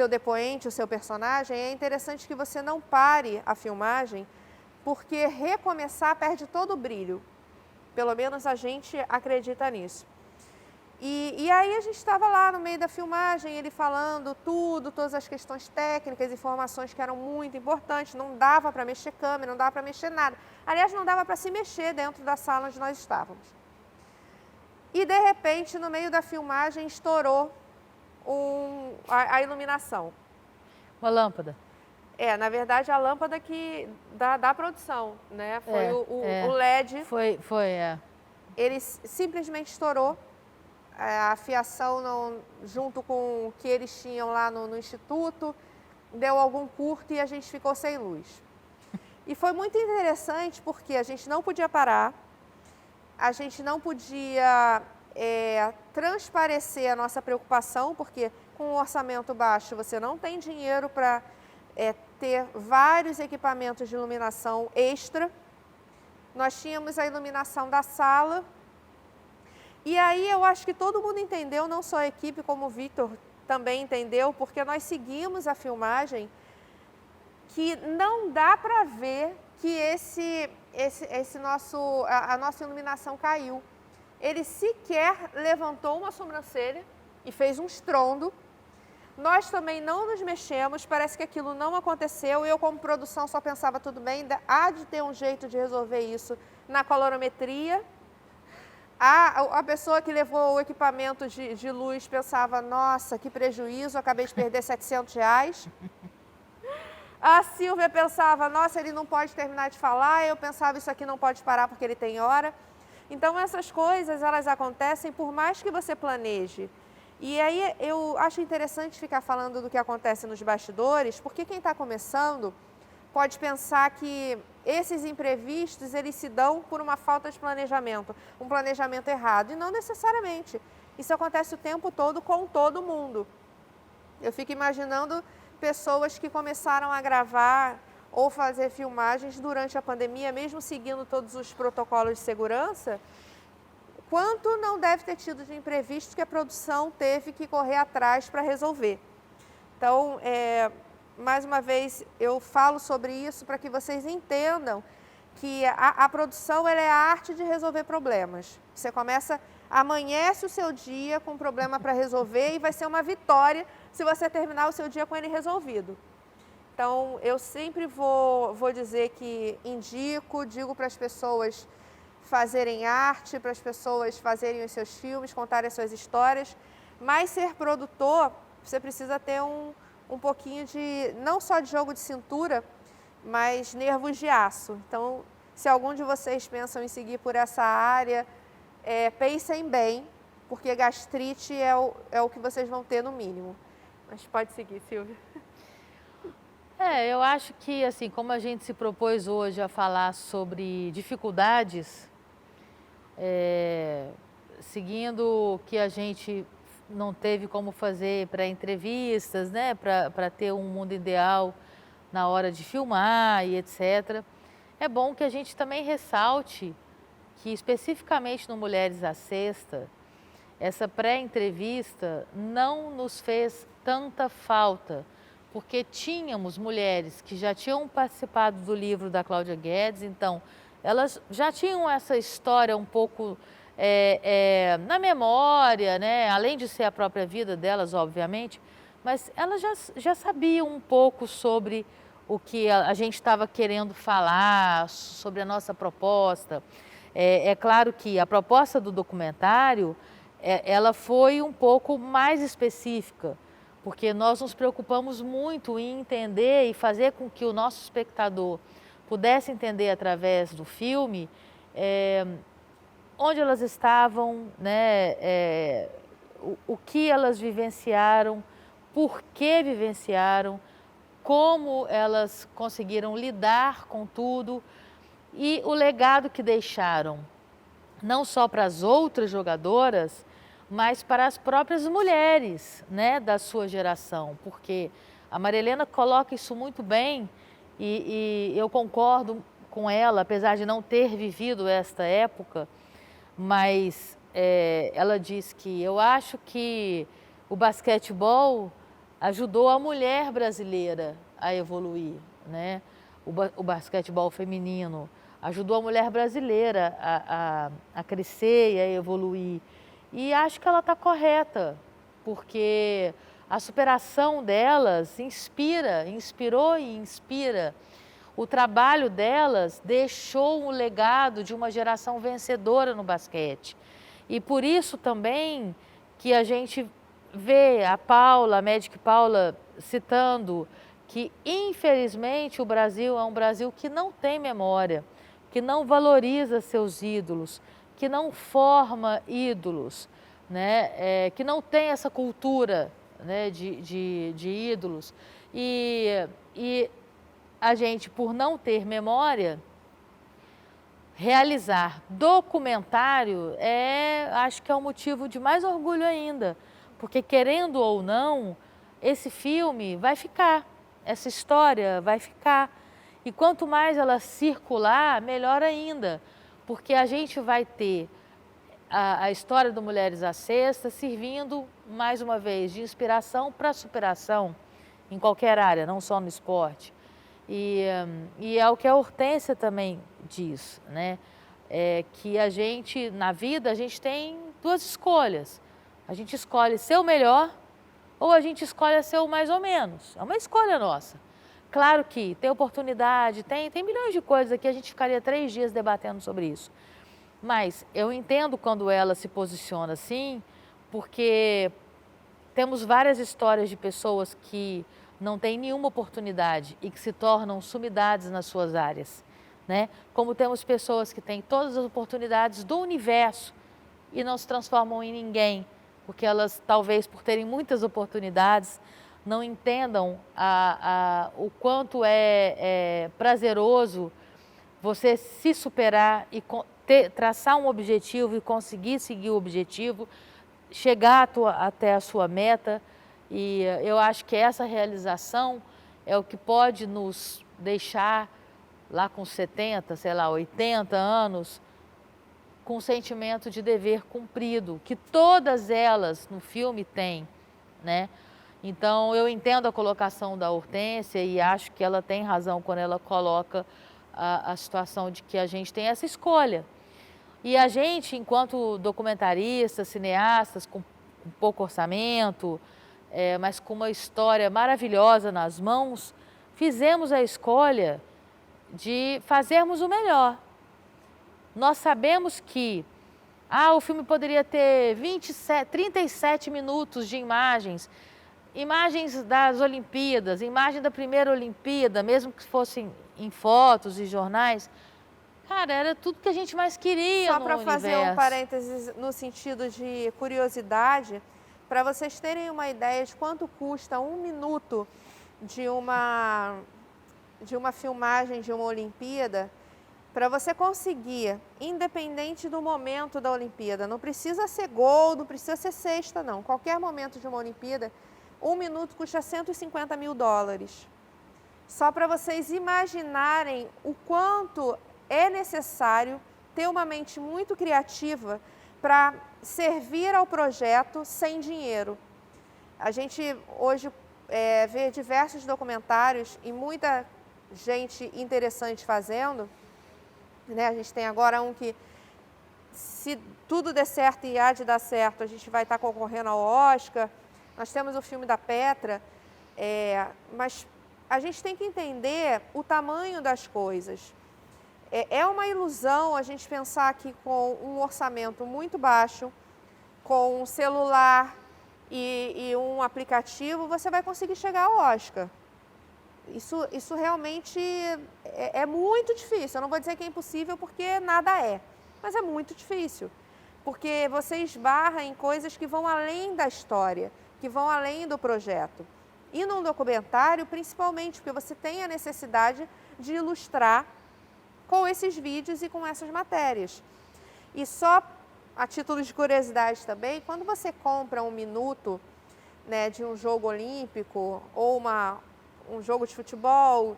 depoente, o seu personagem, é interessante que você não pare a filmagem, porque recomeçar perde todo o brilho. Pelo menos a gente acredita nisso. E aí a gente estava lá no meio da filmagem, ele falando tudo, todas as questões técnicas, informações que eram muito importantes, não dava para mexer câmera, não dava para mexer nada. Aliás, não dava para se mexer dentro da sala onde nós estávamos. E de repente, no meio da filmagem, estourou a iluminação. Uma lâmpada. Na verdade, a lâmpada da produção, né? Foi o LED. Foi. Ele simplesmente estourou. A fiação, junto com o que eles tinham lá no instituto, deu algum curto e a gente ficou sem luz. E foi muito interessante porque a gente não podia parar, a gente não podia transparecer a nossa preocupação, porque com um orçamento baixo você não tem dinheiro para ter vários equipamentos de iluminação extra. Nós tínhamos a iluminação da sala. E aí eu acho que todo mundo entendeu, não só a equipe, como o Victor também entendeu, porque nós seguimos a filmagem, que não dá para ver que a nossa iluminação caiu. Ele sequer levantou uma sobrancelha e fez um estrondo. Nós também não nos mexemos, parece que aquilo não aconteceu. Eu, como produção, só pensava, tudo bem, há de ter um jeito de resolver isso na colorimetria. A pessoa que levou o equipamento de luz pensava, nossa, que prejuízo, acabei de perder R$700. A Silvia pensava, nossa, ele não pode terminar de falar. Eu pensava, isso aqui não pode parar porque ele tem hora. Então, essas coisas, elas acontecem por mais que você planeje. E aí, eu acho interessante ficar falando do que acontece nos bastidores, porque quem está começando pode pensar que esses imprevistos, eles se dão por uma falta de planejamento, um planejamento errado, e não necessariamente. Isso acontece o tempo todo com todo mundo. Eu fico imaginando pessoas que começaram a gravar ou fazer filmagens durante a pandemia, mesmo seguindo todos os protocolos de segurança, quanto não deve ter tido de imprevistos que a produção teve que correr atrás para resolver. Então, mais uma vez, eu falo sobre isso para que vocês entendam que a produção ela é a arte de resolver problemas. Você amanhece o seu dia com um problema para resolver e vai ser uma vitória se você terminar o seu dia com ele resolvido. Então, eu sempre vou dizer que digo para as pessoas fazerem arte, para as pessoas fazerem os seus filmes, contarem as suas histórias, mas ser produtor, você precisa ter um pouquinho não só de jogo de cintura, mas nervos de aço. Então, se algum de vocês pensam em seguir por essa área, pensem bem, porque gastrite é o que vocês vão ter no mínimo. Mas pode seguir, Silvia. Eu acho que, assim, como a gente se propôs hoje a falar sobre dificuldades, seguindo o que a gente não teve como fazer para entrevistas, né, para ter um mundo ideal na hora de filmar e etc. É bom que a gente também ressalte que, especificamente no Mulheres à Sexta, essa pré-entrevista não nos fez tanta falta, porque tínhamos mulheres que já tinham participado do livro da Cláudia Guedes, então elas já tinham essa história um pouco na memória, né? Além de ser a própria vida delas, obviamente, mas elas já sabiam um pouco sobre o que a gente estava querendo falar, sobre a nossa proposta. É claro que a proposta do documentário, ela foi um pouco mais específica, porque nós nos preocupamos muito em entender e fazer com que o nosso espectador pudesse entender através do filme onde elas estavam, né, o que elas vivenciaram, por que vivenciaram, como elas conseguiram lidar com tudo e o legado que deixaram, não só para as outras jogadoras, mas para as próprias mulheres, né, da sua geração, porque a Maria Helena coloca isso muito bem e eu concordo com ela, apesar de não ter vivido esta época, mas ela diz que eu acho que o basquetebol ajudou a mulher brasileira a evoluir, né? O basquetebol feminino ajudou a mulher brasileira a crescer e a evoluir. E acho que ela está correta, porque a superação delas inspirou e inspira. O trabalho delas deixou um legado de uma geração vencedora no basquete. E por isso também que a gente vê a Paula, a Magic Paula, citando que infelizmente o Brasil é um Brasil que não tem memória, que não valoriza seus ídolos, que não forma ídolos, né? Que não tem essa cultura, né, de ídolos. E a gente, por não ter memória, realizar documentário acho que é um motivo de mais orgulho ainda, porque querendo ou não, esse filme vai ficar, essa história vai ficar. E quanto mais ela circular, melhor ainda, porque a gente vai ter a história do Mulheres à Sexta servindo, mais uma vez, de inspiração para superação em qualquer área, não só no esporte. E é o que a Hortência também diz, né? Que a gente, na vida, a gente tem duas escolhas. A gente escolhe ser o melhor ou a gente escolhe ser o mais ou menos. É uma escolha nossa. Claro que tem oportunidade, tem milhões de coisas aqui, a gente ficaria 3 dias debatendo sobre isso. Mas eu entendo quando ela se posiciona assim, porque temos várias histórias de pessoas que não têm nenhuma oportunidade e que se tornam sumidades nas suas áreas, né? Como temos pessoas que têm todas as oportunidades do universo e não se transformam em ninguém, porque elas, talvez por terem muitas oportunidades, não entendam o quanto é prazeroso você se superar e traçar um objetivo e conseguir seguir o objetivo, chegar até a sua meta. E eu acho que essa realização é o que pode nos deixar lá com 70, sei lá, 80 anos, com um sentimento de dever cumprido, que todas elas no filme têm, né? Então eu entendo a colocação da Hortência e acho que ela tem razão quando ela coloca a situação de que a gente tem essa escolha. E a gente, enquanto documentaristas, cineastas, com pouco orçamento, mas com uma história maravilhosa nas mãos, fizemos a escolha de fazermos o melhor. Nós sabemos que o filme poderia ter 37 minutos de imagens das Olimpíadas, imagem da primeira Olimpíada, mesmo que fossem em fotos e jornais. Cara, era tudo que a gente mais queria no universo. Só para fazer um parênteses no sentido de curiosidade, para vocês terem uma ideia de quanto custa 1 minuto de uma filmagem de uma Olimpíada, para você conseguir, independente do momento da Olimpíada, não precisa ser gol, não precisa ser cesta, não. Qualquer momento de uma Olimpíada, 1 minuto custa $150 mil. Só para vocês imaginarem o quanto é necessário ter uma mente muito criativa para servir ao projeto sem dinheiro. A gente hoje vê diversos documentários e muita gente interessante fazendo, né? A gente tem agora um que, se tudo der certo e há de dar certo, a gente vai estar concorrendo ao Oscar, nós temos o filme da Petra, mas a gente tem que entender o tamanho das coisas. É uma ilusão a gente pensar que com um orçamento muito baixo, com um celular e um aplicativo, você vai conseguir chegar ao Oscar. Isso realmente é muito difícil. Eu não vou dizer que é impossível, porque nada é, mas é muito difícil. Porque você esbarra em coisas que vão além da história, que vão além do projeto. E num documentário, principalmente, porque você tem a necessidade de ilustrar com esses vídeos e com essas matérias. E só a título de curiosidade também, quando você compra um minuto, né, de um jogo olímpico ou um jogo de futebol,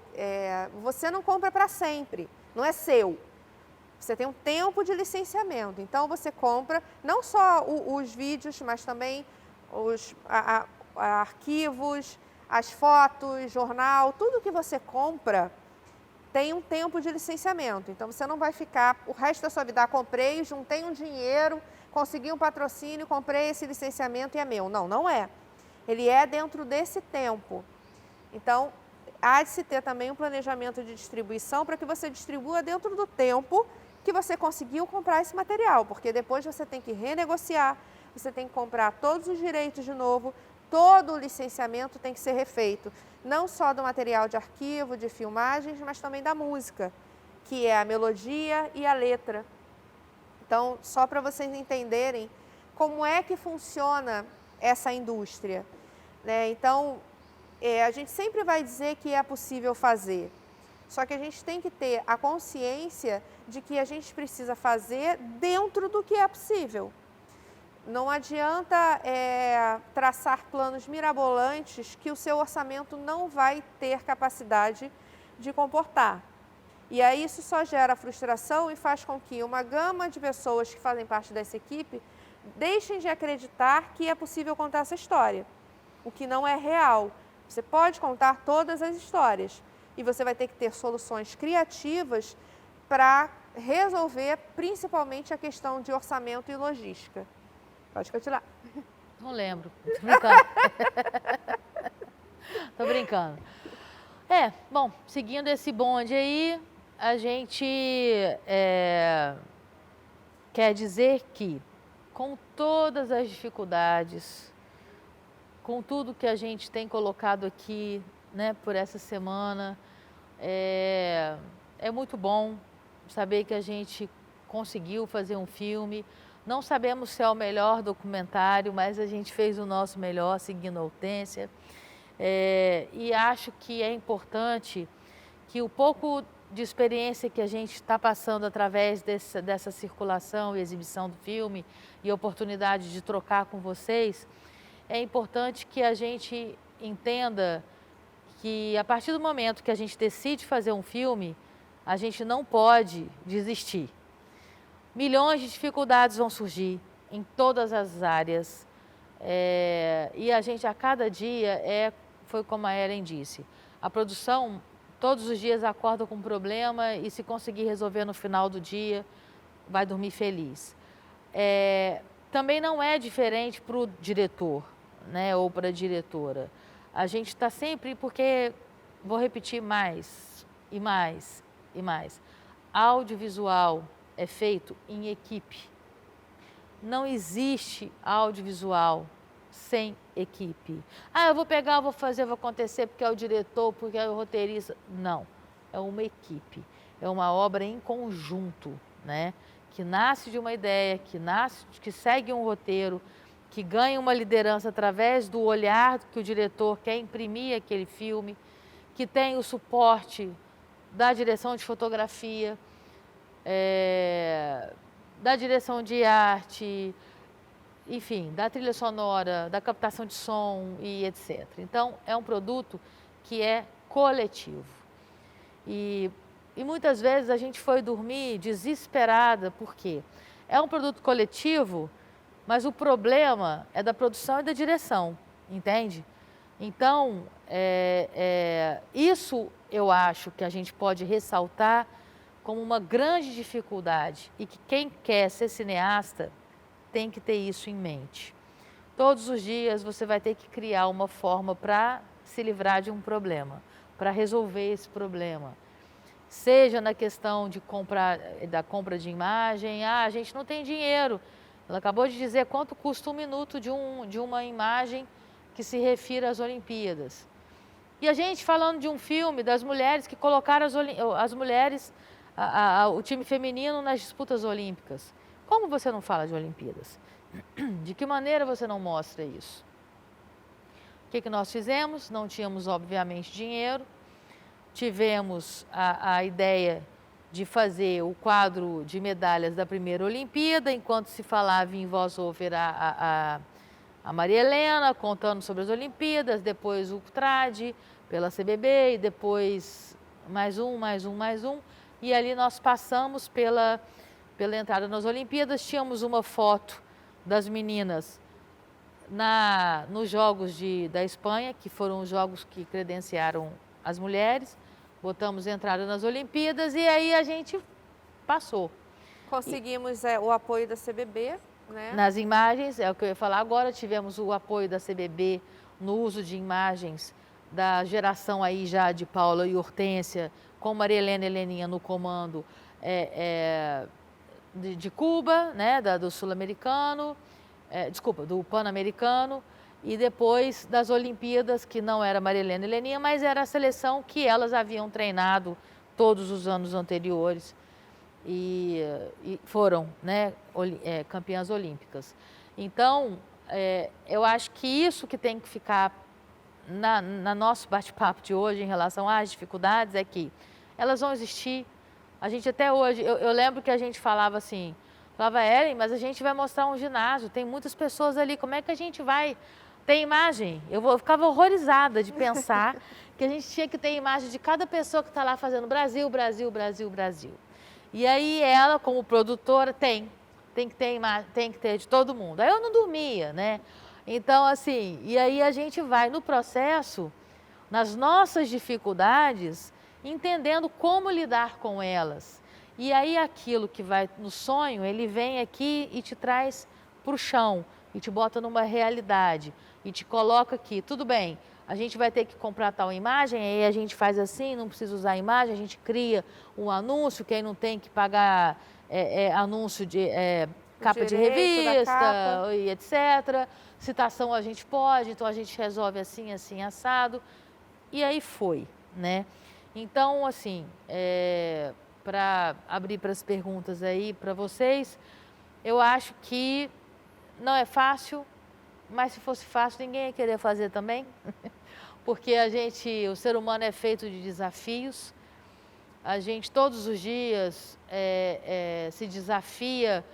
você não compra para sempre, não é seu. Você tem um tempo de licenciamento, então você compra não só os vídeos, mas também os arquivos, as fotos, jornal, tudo que você compra tem um tempo de licenciamento. Então você não vai ficar o resto da sua vida, comprei, juntei um dinheiro, consegui um patrocínio, comprei esse licenciamento e é meu. Não, não é. Ele é dentro desse tempo. Então, há de se ter também um planejamento de distribuição para que você distribua dentro do tempo que você conseguiu comprar esse material, porque depois você tem que renegociar, você tem que comprar todos os direitos de novo, todo o licenciamento tem que ser refeito, não só do material de arquivo, de filmagens, mas também da música, que é a melodia e a letra. Então, só para vocês entenderem como é que funciona essa indústria, né? Então, a gente sempre vai dizer que é possível fazer, só que a gente tem que ter a consciência de que a gente precisa fazer dentro do que é possível. Não adianta traçar planos mirabolantes que o seu orçamento não vai ter capacidade de comportar. E aí isso só gera frustração e faz com que uma gama de pessoas que fazem parte dessa equipe deixem de acreditar que é possível contar essa história, o que não é real. Você pode contar todas as histórias e você vai ter que ter soluções criativas para resolver principalmente a questão de orçamento e logística. Pode continuar. Não lembro, tô brincando. Tô brincando. Bom, seguindo esse bonde aí, a gente quer dizer que, com todas as dificuldades, com tudo que a gente tem colocado aqui, né, por essa semana, é muito bom saber que a gente conseguiu fazer um filme. Não sabemos se é o melhor documentário, mas a gente fez o nosso melhor, seguindo a Hortência. E acho que é importante que o pouco de experiência que a gente está passando através dessa circulação e exibição do filme e a oportunidade de trocar com vocês, é importante que a gente entenda que a partir do momento que a gente decide fazer um filme, a gente não pode desistir. Milhões de dificuldades vão surgir em todas as áreas e a gente a cada dia foi como a Ellen disse, a produção todos os dias acorda com um problema e se conseguir resolver no final do dia, vai dormir feliz. Também não é diferente para o diretor, né, ou para a diretora. A gente está sempre, porque, vou repetir mais e mais e mais, audiovisual é feito em equipe. Não existe audiovisual sem equipe. Eu vou pegar, vou fazer, vou acontecer porque é o diretor, porque é o roteirista. Não, é uma equipe, é uma obra em conjunto, né? Que nasce de uma ideia, que segue um roteiro, que ganha uma liderança através do olhar que o diretor quer imprimir aquele filme, que tem o suporte da direção de fotografia, da direção de arte, enfim, da trilha sonora, da captação de som e etc. Então, é um produto que é coletivo. E muitas vezes a gente foi dormir desesperada, porque é um produto coletivo, mas o problema é da produção e da direção, entende? Então, isso eu acho que a gente pode ressaltar como uma grande dificuldade e que quem quer ser cineasta tem que ter isso em mente. Todos os dias você vai ter que criar uma forma para se livrar de um problema, para resolver esse problema. Seja na questão da compra de imagem, a gente não tem dinheiro. Ela acabou de dizer quanto custa um minuto de uma imagem que se refira às Olimpíadas. E a gente falando de um filme das mulheres que colocaram as mulheres, o time feminino nas disputas olímpicas. Como você não fala de Olimpíadas? De que maneira você não mostra isso? O que nós fizemos? Não tínhamos, obviamente, dinheiro. Tivemos a ideia de fazer o quadro de medalhas da primeira Olimpíada, enquanto se falava em voz-over a Maria Helena, contando sobre as Olimpíadas, depois o trad pela CBB, e depois mais um. E ali nós passamos pela entrada nas Olimpíadas. Tínhamos uma foto das meninas nos Jogos da Espanha, que foram os jogos que credenciaram as mulheres. Botamos entrada nas Olimpíadas e aí a gente passou. Conseguimos o apoio da CBB, né? Nas imagens, é o que eu ia falar agora, tivemos o apoio da CBB no uso de imagens da geração aí já de Paula e Hortência, com Maria Helena e Heleninha no comando de Cuba, né, do sul-americano, do pan-americano, e depois das Olimpíadas, que não era Maria Helena e Heleninha, mas era a seleção que elas haviam treinado todos os anos anteriores e foram, né, campeãs olímpicas. Então, eu acho que isso que tem que ficar na nosso bate-papo de hoje em relação às dificuldades é que elas vão existir. A gente até hoje, eu lembro que a gente falava assim, Ellen, mas a gente vai mostrar um ginásio, tem muitas pessoas ali, como é que a gente vai ter imagem? Eu ficava horrorizada de pensar que a gente tinha que ter imagem de cada pessoa que está lá fazendo Brasil, Brasil, Brasil, Brasil. E aí ela, como produtora, tem que ter imagem, tem que ter de todo mundo. Aí eu não dormia, né? Então, assim, e aí a gente vai no processo, nas nossas dificuldades, entendendo como lidar com elas. E aí aquilo que vai no sonho, ele vem aqui e te traz para o chão, e te bota numa realidade, e te coloca aqui, tudo bem, a gente vai ter que comprar tal imagem, aí a gente faz assim, não precisa usar a imagem, a gente cria um anúncio, quem não tem que pagar anúncio de capa de revista, e etc. Citação a gente pode, então a gente resolve assim, assim, assado. E aí foi, né? Então, assim, para abrir para as perguntas aí para vocês, eu acho que não é fácil, mas se fosse fácil, ninguém ia querer fazer também. Porque o ser humano é feito de desafios. A gente todos os dias se desafia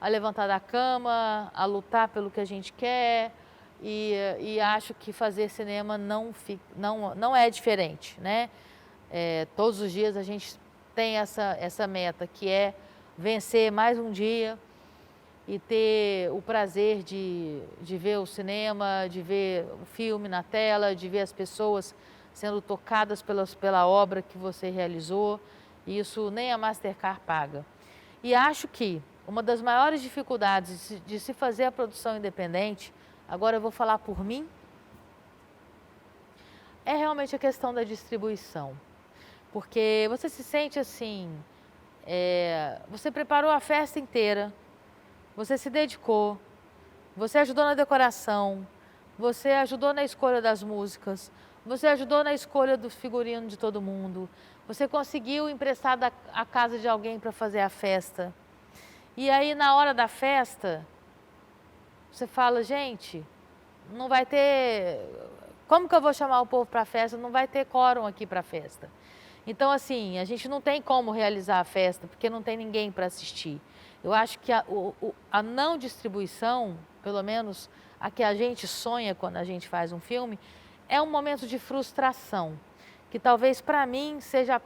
a levantar da cama, a lutar pelo que a gente quer, e acho que fazer cinema não é diferente, né? Todos os dias a gente tem essa meta, que é vencer mais um dia e ter o prazer de ver o cinema, de ver o filme na tela, de ver as pessoas sendo tocadas pela obra que você realizou. Isso nem a Mastercard paga. E acho que uma das maiores dificuldades de se fazer a produção independente, agora eu vou falar por mim, é realmente a questão da distribuição. Porque você se sente assim, você preparou a festa inteira, você se dedicou, você ajudou na decoração, você ajudou na escolha das músicas, você ajudou na escolha do figurino de todo mundo, você conseguiu emprestar a casa de alguém para fazer a festa. E aí, na hora da festa, você fala, gente, não vai ter... Como que eu vou chamar o povo para a festa? Não vai ter quórum aqui para a festa. Então, assim, a gente não tem como realizar a festa, porque não tem ninguém para assistir. Eu acho que a não distribuição, pelo menos a que a gente sonha quando a gente faz um filme, é um momento de frustração, que talvez para mim seja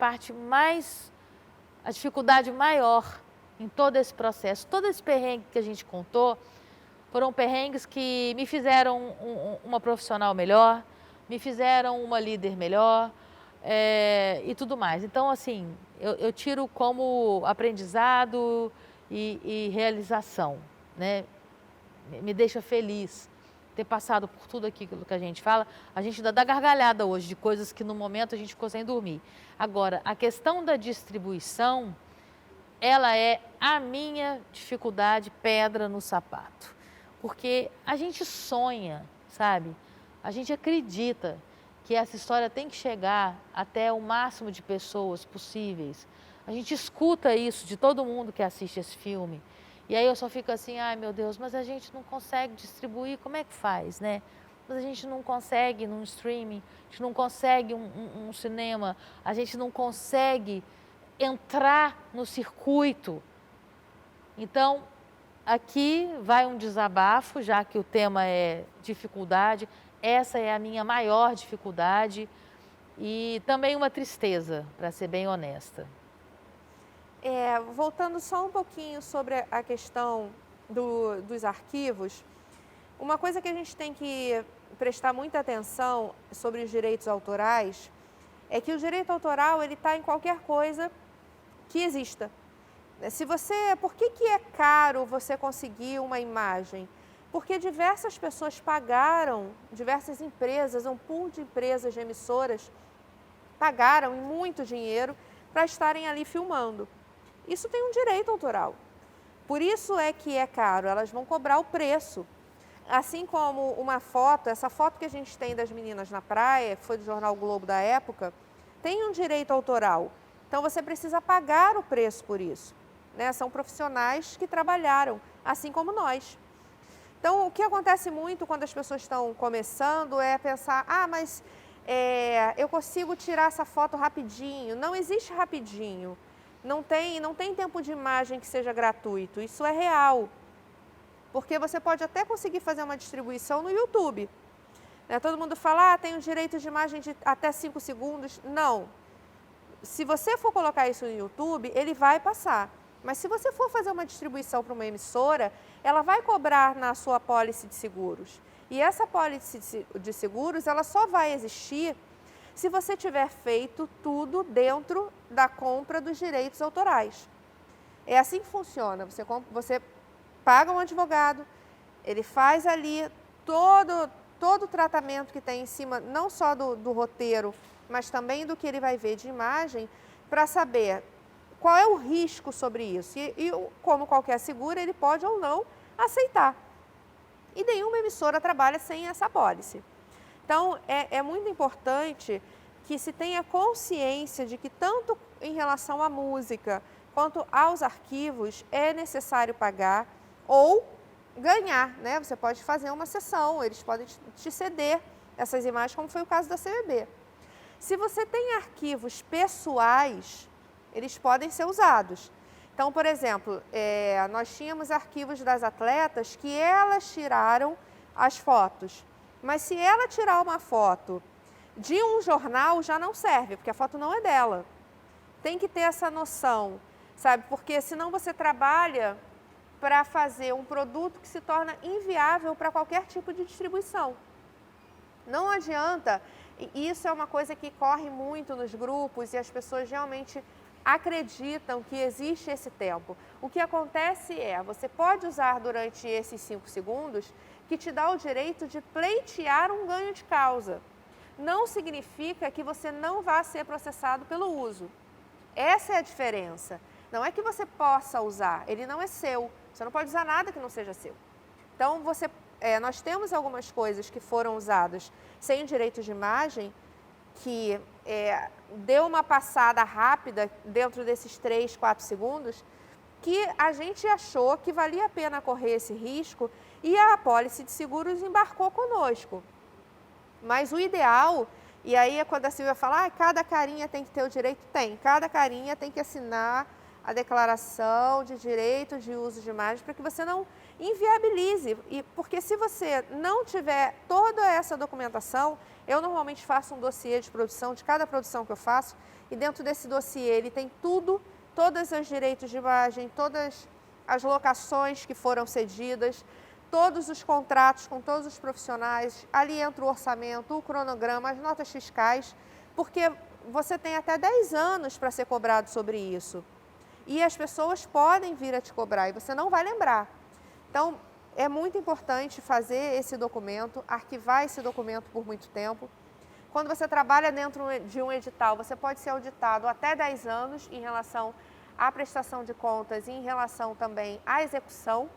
a dificuldade maior em todo esse processo. Todo esse perrengue que a gente contou foram perrengues que me fizeram uma profissional melhor, me fizeram uma líder melhor e tudo mais. Então, assim, eu tiro como aprendizado e realização, né? Me deixa feliz ter passado por tudo aquilo que a gente fala, a gente ainda dá gargalhada hoje de coisas que no momento a gente ficou sem dormir. Agora, a questão da distribuição, ela é a minha dificuldade, pedra no sapato. Porque a gente sonha, sabe? A gente acredita que essa história tem que chegar até o máximo de pessoas possíveis. A gente escuta isso de todo mundo que assiste esse filme. E aí eu só fico assim, ai meu Deus, mas a gente não consegue distribuir, como é que faz, né? Mas a gente não consegue num streaming, a gente não consegue um cinema, a gente não consegue entrar no circuito. Então, aqui vai um desabafo, já que o tema é dificuldade. Essa é a minha maior dificuldade e também uma tristeza, para ser bem honesta. Voltando só um pouquinho sobre a questão dos arquivos, uma coisa que a gente tem que prestar muita atenção sobre os direitos autorais é que o direito autoral ele está em qualquer coisa que exista. Por que é caro você conseguir uma imagem? Porque diversas pessoas pagaram, diversas empresas, um pool de empresas, de emissoras, pagaram em muito dinheiro para estarem ali filmando. Isso tem um direito autoral. Por isso é que é caro, elas vão cobrar o preço. Assim como uma foto, essa foto que a gente tem das meninas na praia, que foi do jornal o Globo da época, tem um direito autoral. Então você precisa pagar o preço por isso. Né? São profissionais que trabalharam, assim como nós. Então o que acontece muito quando as pessoas estão começando é pensar, mas eu consigo tirar essa foto rapidinho. Não existe rapidinho. Não tem tempo de imagem que seja gratuito, isso é real. Porque você pode até conseguir fazer uma distribuição no YouTube. Né? Todo mundo fala, tem o direito de imagem de até 5 segundos. Não. Se você for colocar isso no YouTube, ele vai passar. Mas se você for fazer uma distribuição para uma emissora, ela vai cobrar na sua apólice de seguros. E essa apólice de seguros, ela só vai existir se você tiver feito tudo dentro da compra dos direitos autorais. É assim que funciona. Você paga um advogado, ele faz ali todo o tratamento que tem em cima, não só do roteiro, mas também do que ele vai ver de imagem, para saber qual é o risco sobre isso. E como qualquer seguro, ele pode ou não aceitar. E nenhuma emissora trabalha sem essa apólice. Então, é muito importante que se tenha consciência de que tanto em relação à música quanto aos arquivos é necessário pagar ou ganhar, né? Você pode fazer uma sessão, eles podem te ceder essas imagens, como foi o caso da CBB. Se você tem arquivos pessoais, eles podem ser usados. Então, por exemplo, nós tínhamos arquivos das atletas que elas tiraram as fotos. Mas se ela tirar uma foto de um jornal, já não serve, porque a foto não é dela. Tem que ter essa noção, sabe? Porque senão você trabalha para fazer um produto que se torna inviável para qualquer tipo de distribuição. Não adianta, e isso é uma coisa que corre muito nos grupos e as pessoas realmente acreditam que existe esse tempo. O que acontece você pode usar durante esses 5 segundos que te dá o direito de pleitear um ganho de causa. Não significa que você não vá ser processado pelo uso. Essa é a diferença. Não é que você possa usar, ele não é seu. Você não pode usar nada que não seja seu. Então, nós temos algumas coisas que foram usadas sem direito de imagem, que deu uma passada rápida dentro desses 3, 4 segundos, que a gente achou que valia a pena correr esse risco e a apólice de seguros embarcou conosco. Mas o ideal, e aí é quando a Silvia fala, cada carinha tem que ter o direito, cada carinha tem que assinar a declaração de direito de uso de imagem para que você não inviabilize. Porque se você não tiver toda essa documentação, eu normalmente faço um dossiê de produção, de cada produção que eu faço, e dentro desse dossiê ele tem todos os direitos de imagem, todas as locações que foram cedidas, todos os contratos com todos os profissionais, ali entra o orçamento, o cronograma, as notas fiscais, porque você tem até 10 anos para ser cobrado sobre isso. E as pessoas podem vir a te cobrar e você não vai lembrar. Então, é muito importante fazer esse documento, arquivar esse documento por muito tempo. Quando você trabalha dentro de um edital, você pode ser auditado até 10 anos em relação à prestação de contas e em relação também à execução.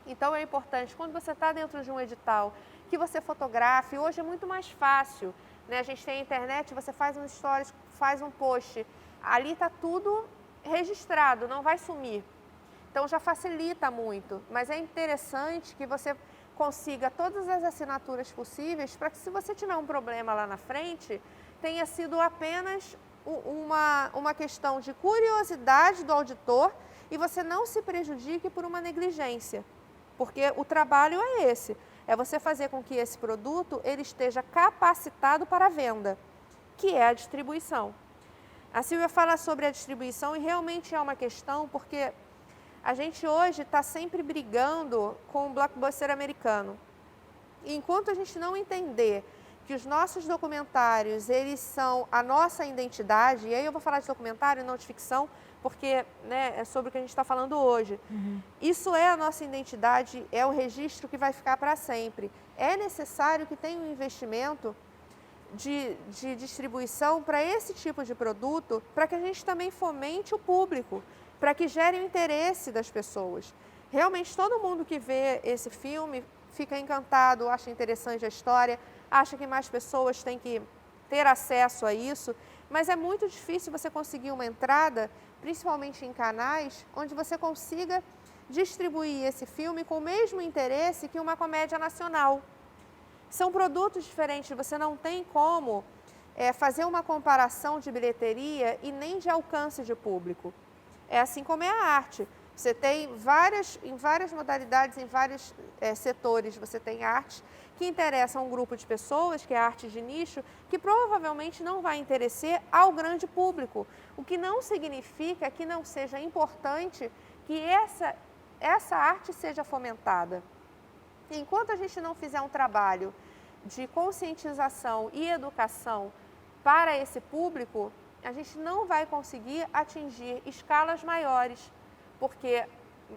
Então, é importante, quando você está dentro de um edital, que você fotografe. Hoje é muito mais fácil, né? A gente tem a internet, você faz um stories, faz um post. Ali está tudo registrado, não vai sumir. Então, já facilita muito. Mas é interessante que você consiga todas as assinaturas possíveis para que, se você tiver um problema lá na frente, tenha sido apenas uma questão de curiosidade do auditor e você não se prejudique por uma negligência. Porque o trabalho é esse, é você fazer com que esse produto ele esteja capacitado para a venda, que é a distribuição. A Silvia fala sobre a distribuição e realmente é uma questão, porque a gente hoje está sempre brigando com o blockbuster americano. E enquanto a gente não entender que os nossos documentários, eles são a nossa identidade, e aí eu vou falar de documentário, não de ficção, porque, né, é sobre o que a gente está falando hoje. Isso é a nossa identidade, é o registro que vai ficar para sempre. É necessário que tenha um investimento de distribuição para esse tipo de produto, para que a gente também fomente o público, para que gere o interesse das pessoas. Realmente, todo mundo que vê esse filme fica encantado, acha interessante a história, acha que mais pessoas têm que ter acesso a isso, mas é muito difícil você conseguir uma entrada, principalmente em canais, onde você consiga distribuir esse filme com o mesmo interesse que uma comédia nacional. São produtos diferentes, você não tem como fazer uma comparação de bilheteria e nem de alcance de público. É assim como é a arte. Você tem em várias modalidades, em vários setores, você tem artes que interessam um grupo de pessoas, que é a arte de nicho, que provavelmente não vai interessar ao grande público, o que não significa que não seja importante que essa arte seja fomentada. Enquanto a gente não fizer um trabalho de conscientização e educação para esse público, a gente não vai conseguir atingir escalas maiores, porque,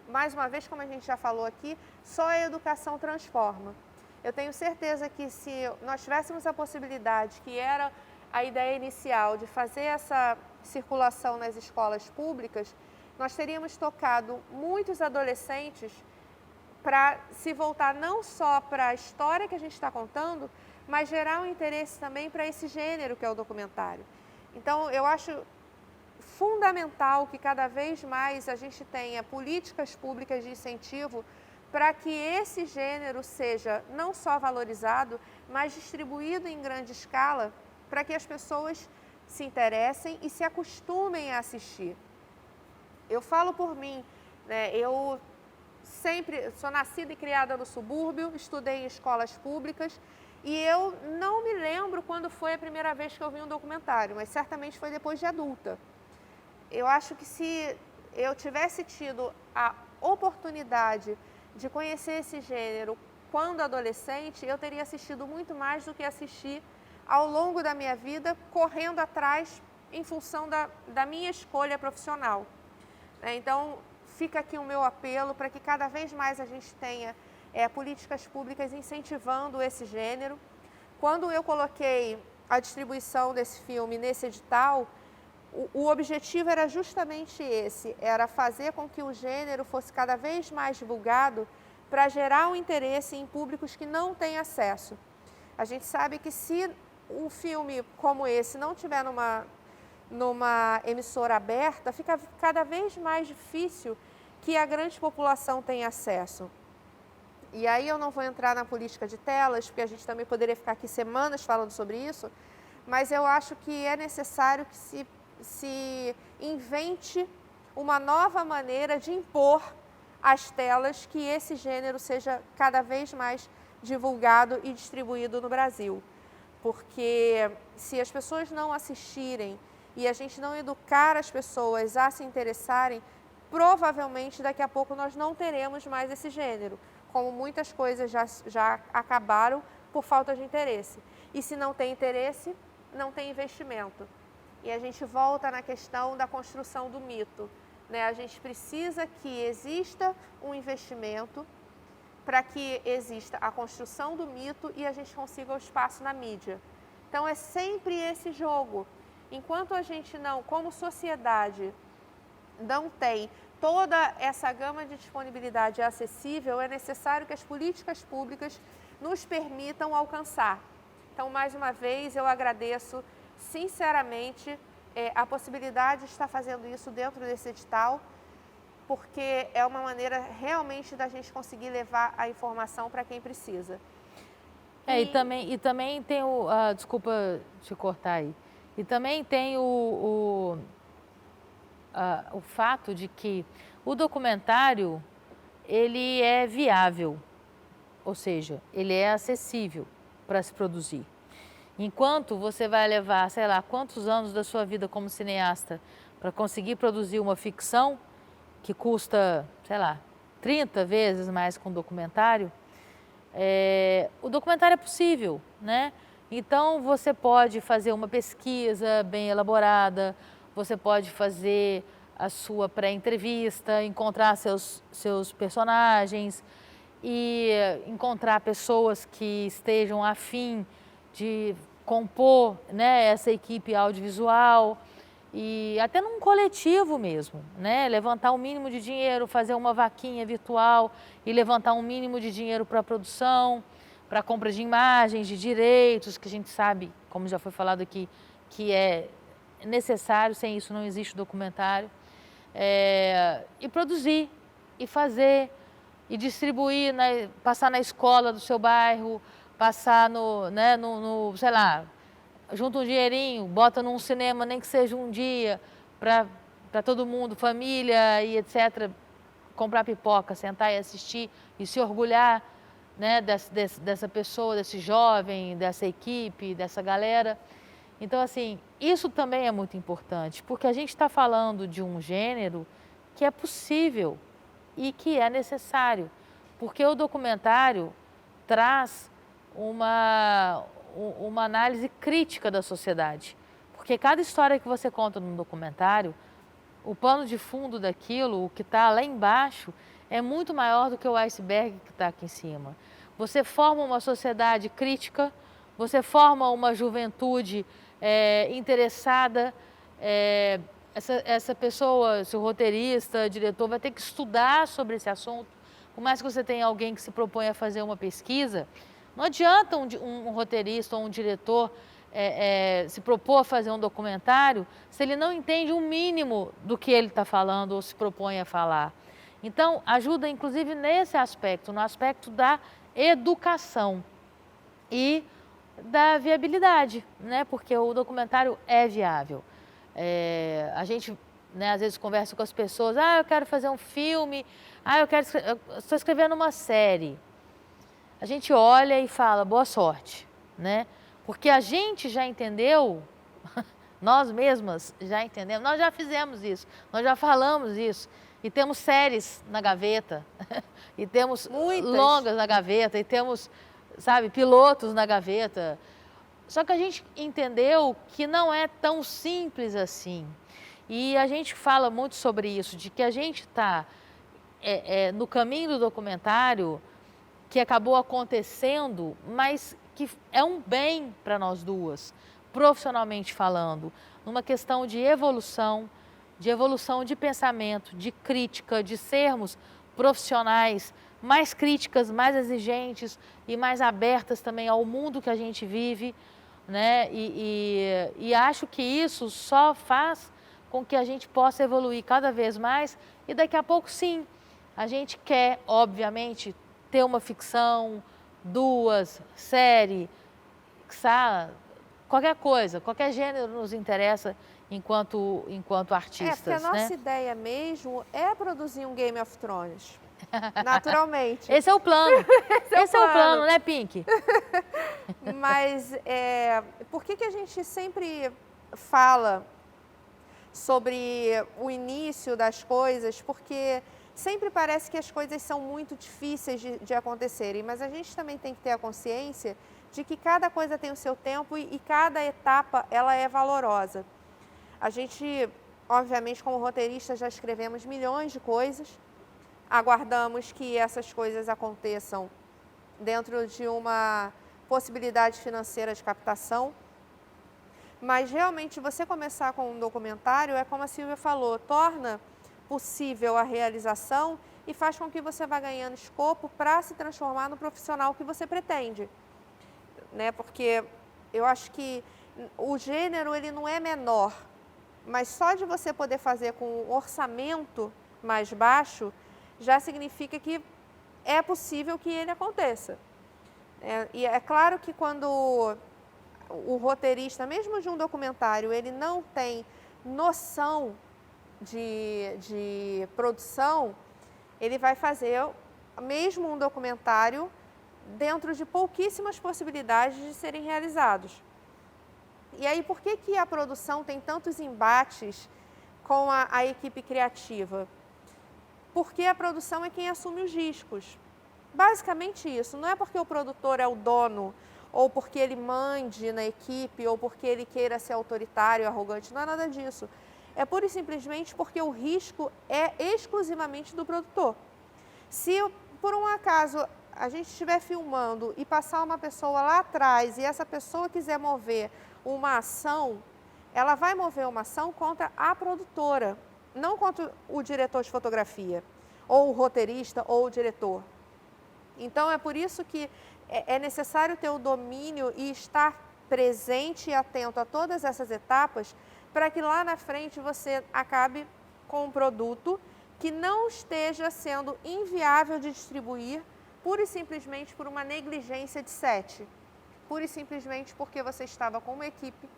mais uma vez, como a gente já falou aqui, só a educação transforma. Eu tenho certeza que, se nós tivéssemos a possibilidade, que era a ideia inicial, de fazer essa circulação nas escolas públicas, nós teríamos tocado muitos adolescentes para se voltar não só para a história que a gente está contando, mas gerar um interesse também para esse gênero que é o documentário. Então, eu acho fundamental que cada vez mais a gente tenha políticas públicas de incentivo para que esse gênero seja não só valorizado, mas distribuído em grande escala, para que as pessoas se interessem e se acostumem a assistir. Eu falo por mim, né? Eu sempre sou nascida e criada no subúrbio, estudei em escolas públicas e eu não me lembro quando foi a primeira vez que eu vi um documentário, mas certamente foi depois de adulta. Eu acho que, se eu tivesse tido a oportunidade de conhecer esse gênero quando adolescente, eu teria assistido muito mais do que assisti ao longo da minha vida, correndo atrás em função da minha escolha profissional. Então, fica aqui o meu apelo para que cada vez mais a gente tenha políticas públicas incentivando esse gênero. Quando eu coloquei a distribuição desse filme nesse edital, o objetivo era justamente esse, era fazer com que o gênero fosse cada vez mais divulgado para gerar um interesse em públicos que não têm acesso. A gente sabe que, se um filme como esse não tiver numa emissora aberta, fica cada vez mais difícil que a grande população tenha acesso. E aí eu não vou entrar na política de telas, porque a gente também poderia ficar aqui semanas falando sobre isso, mas eu acho que é necessário que se invente uma nova maneira de impor às telas que esse gênero seja cada vez mais divulgado e distribuído no Brasil. Porque, se as pessoas não assistirem e a gente não educar as pessoas a se interessarem, provavelmente daqui a pouco nós não teremos mais esse gênero, como muitas coisas já acabaram por falta de interesse. E se não tem interesse, não tem investimento. E a gente volta na questão da construção do mito, né? A gente precisa que exista um investimento para que exista a construção do mito e a gente consiga o espaço na mídia. Então, é sempre esse jogo. Enquanto a gente não, como sociedade, não tem toda essa gama de disponibilidade acessível, é necessário que as políticas públicas nos permitam alcançar. Então, mais uma vez, eu agradeço sinceramente a possibilidade de estar fazendo isso dentro desse edital, porque é uma maneira realmente da gente conseguir levar a informação para quem precisa. E também tem o... desculpa te cortar aí. E também tem o fato de que o documentário, ele é viável, ou seja, ele é acessível para se produzir. Enquanto você vai levar, sei lá, quantos anos da sua vida como cineasta para conseguir produzir uma ficção que custa, sei lá, 30 vezes mais que um documentário, o documentário é possível, né? Então, você pode fazer uma pesquisa bem elaborada, você pode fazer a sua pré-entrevista, encontrar seus personagens e encontrar pessoas que estejam afim de compor, né, essa equipe audiovisual e até num coletivo mesmo, né? Levantar um mínimo de dinheiro, fazer uma vaquinha virtual e levantar um mínimo de dinheiro para a produção, para a compra de imagens, de direitos, que a gente sabe, como já foi falado aqui, que é necessário, sem isso não existe documentário, e produzir, e fazer, e distribuir, né, passar na escola do seu bairro, passar sei lá, junta um dinheirinho, bota num cinema, nem que seja um dia, para todo mundo, família e etc., comprar pipoca, sentar e assistir e se orgulhar, né, dessa pessoa, desse jovem, dessa equipe, dessa galera. Então, assim, isso também é muito importante, porque a gente está falando de um gênero que é possível e que é necessário, porque o documentário traz uma análise crítica da sociedade, porque cada história que você conta num documentário, o pano de fundo daquilo, o que está lá embaixo, é muito maior do que o iceberg que está aqui em cima. Você forma uma sociedade crítica, você forma uma juventude interessada, essa pessoa, seu roteirista, diretor, vai ter que estudar sobre esse assunto. Por mais que você tenha alguém que se propõe a fazer uma pesquisa, não adianta um roteirista ou um diretor se propor a fazer um documentário se ele não entende um mínimo do que ele está falando ou se propõe a falar. Então, ajuda inclusive nesse aspecto, no aspecto da educação e da viabilidade, né? Porque o documentário é viável. A gente, né, às vezes conversa com as pessoas, eu quero fazer um filme, eu estou escrevendo uma série. A gente olha e fala, boa sorte, né? Porque a gente já entendeu, nós mesmas já entendemos, nós já fizemos isso, nós já falamos isso, e temos séries na gaveta, e temos muitas longas na gaveta, e temos, sabe, pilotos na gaveta. Só que a gente entendeu que não é tão simples assim. E a gente fala muito sobre isso, de que a gente está no caminho do documentário que acabou acontecendo, mas que é um bem para nós duas, profissionalmente falando, numa questão de evolução de pensamento, de crítica, de sermos profissionais mais críticas, mais exigentes e mais abertas também ao mundo que a gente vive, né? E acho que isso só faz com que a gente possa evoluir cada vez mais e daqui a pouco, sim, a gente quer, obviamente, ter uma ficção, duas, série, qualquer coisa, qualquer gênero nos interessa enquanto artistas. Porque a nossa ideia mesmo é produzir um Game of Thrones, naturalmente. Esse é o plano. Esse é o plano, né, Pink? Mas por que a gente sempre fala sobre o início das coisas? Porque sempre parece que as coisas são muito difíceis de acontecerem, mas a gente também tem que ter a consciência de que cada coisa tem o seu tempo e cada etapa ela é valorosa. A gente, obviamente, como roteirista, já escrevemos milhões de coisas, aguardamos que essas coisas aconteçam dentro de uma possibilidade financeira de captação. Mas realmente você começar com um documentário, é como a Silvia falou, torna possível a realização e faz com que você vá ganhando escopo para se transformar no profissional que você pretende, né? Porque eu acho que o gênero ele não é menor, mas só de você poder fazer com um orçamento mais baixo, já significa que é possível que ele aconteça. E é claro que quando o roteirista, mesmo de um documentário, ele não tem noção de produção, ele vai fazer mesmo um documentário dentro de pouquíssimas possibilidades de serem realizados. E aí, por que a produção tem tantos embates com a equipe criativa? Porque a produção é quem assume os riscos. Basicamente isso, não é porque o produtor é o dono, ou porque ele mande na equipe, ou porque ele queira ser autoritário, arrogante, não é nada disso. É pura e simplesmente porque o risco é exclusivamente do produtor. Se por um acaso a gente estiver filmando e passar uma pessoa lá atrás e essa pessoa quiser mover uma ação, ela vai mover uma ação contra a produtora, não contra o diretor de fotografia, ou o roteirista, ou o diretor. Então é por isso que é necessário ter o domínio e estar presente e atento a todas essas etapas para que lá na frente você acabe com um produto que não esteja sendo inviável de distribuir pura e simplesmente por uma negligência de set. Pura e simplesmente porque você estava com uma equipe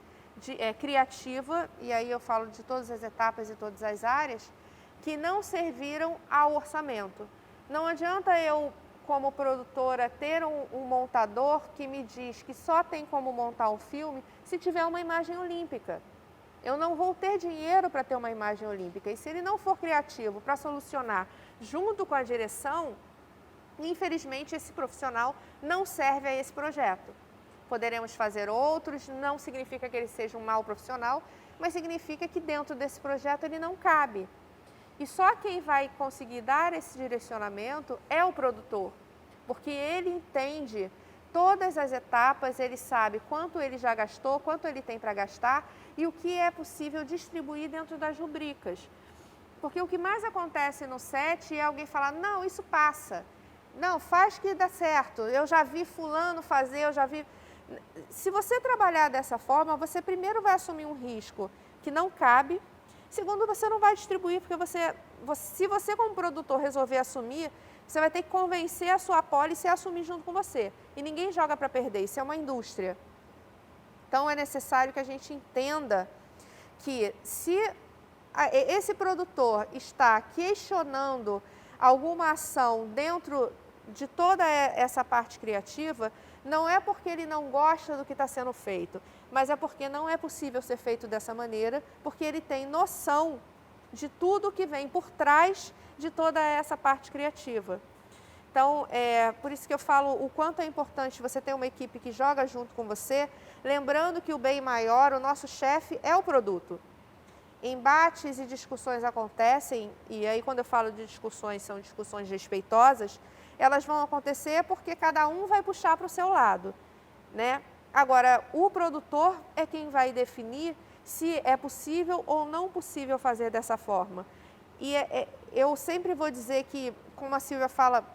criativa, e aí eu falo de todas as etapas e todas as áreas, que não serviram ao orçamento. Não adianta eu, como produtora, ter um montador que me diz que só tem como montar um filme se tiver uma imagem olímpica. Eu não vou ter dinheiro para ter uma imagem olímpica. E se ele não for criativo para solucionar junto com a direção, infelizmente esse profissional não serve a esse projeto. Poderemos fazer outros, não significa que ele seja um mau profissional, mas significa que dentro desse projeto ele não cabe. E só quem vai conseguir dar esse direcionamento é o produtor, porque ele entende todas as etapas, ele sabe quanto ele já gastou, quanto ele tem para gastar e o que é possível distribuir dentro das rubricas. Porque o que mais acontece no set é alguém falar, não, isso passa, não, faz que dá certo, eu já vi fulano fazer, eu já vi... Se você trabalhar dessa forma, você primeiro vai assumir um risco que não cabe, segundo, você não vai distribuir, porque se você como produtor resolver assumir, você vai ter que convencer a sua apólice a assumir junto com você. E ninguém joga para perder, isso é uma indústria. Então é necessário que a gente entenda que se esse produtor está questionando alguma ação dentro de toda essa parte criativa, não é porque ele não gosta do que está sendo feito, mas é porque não é possível ser feito dessa maneira, porque ele tem noção de tudo que vem por trás de toda essa parte criativa. Então, por isso que eu falo o quanto é importante você ter uma equipe que joga junto com você, lembrando que o bem maior, o nosso chefe, é o produto. Embates e discussões acontecem, e aí quando eu falo de discussões, são discussões respeitosas, elas vão acontecer porque cada um vai puxar para o seu lado, né? Agora, o produtor é quem vai definir se é possível ou não possível fazer dessa forma. E eu sempre vou dizer que, como a Silvia fala,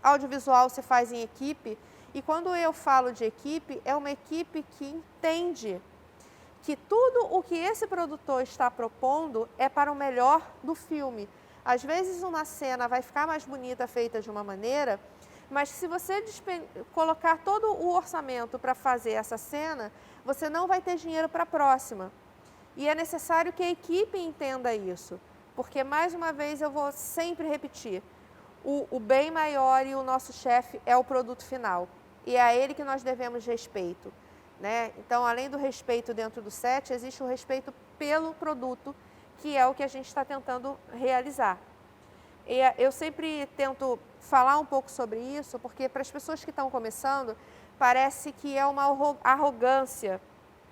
audiovisual se faz em equipe, e quando eu falo de equipe, é uma equipe que entende que tudo o que esse produtor está propondo é para o melhor do filme. Às vezes uma cena vai ficar mais bonita feita de uma maneira, mas se você colocar todo o orçamento para fazer essa cena, você não vai ter dinheiro para a próxima. E é necessário que a equipe entenda isso, porque mais uma vez eu vou sempre repetir, o bem maior e o nosso chefe é o produto final, e é a ele que nós devemos respeito, né? Então, além do respeito dentro do set, existe o respeito pelo produto, que é o que a gente está tentando realizar. E eu sempre tento falar um pouco sobre isso, porque para as pessoas que estão começando, parece que é uma arrogância,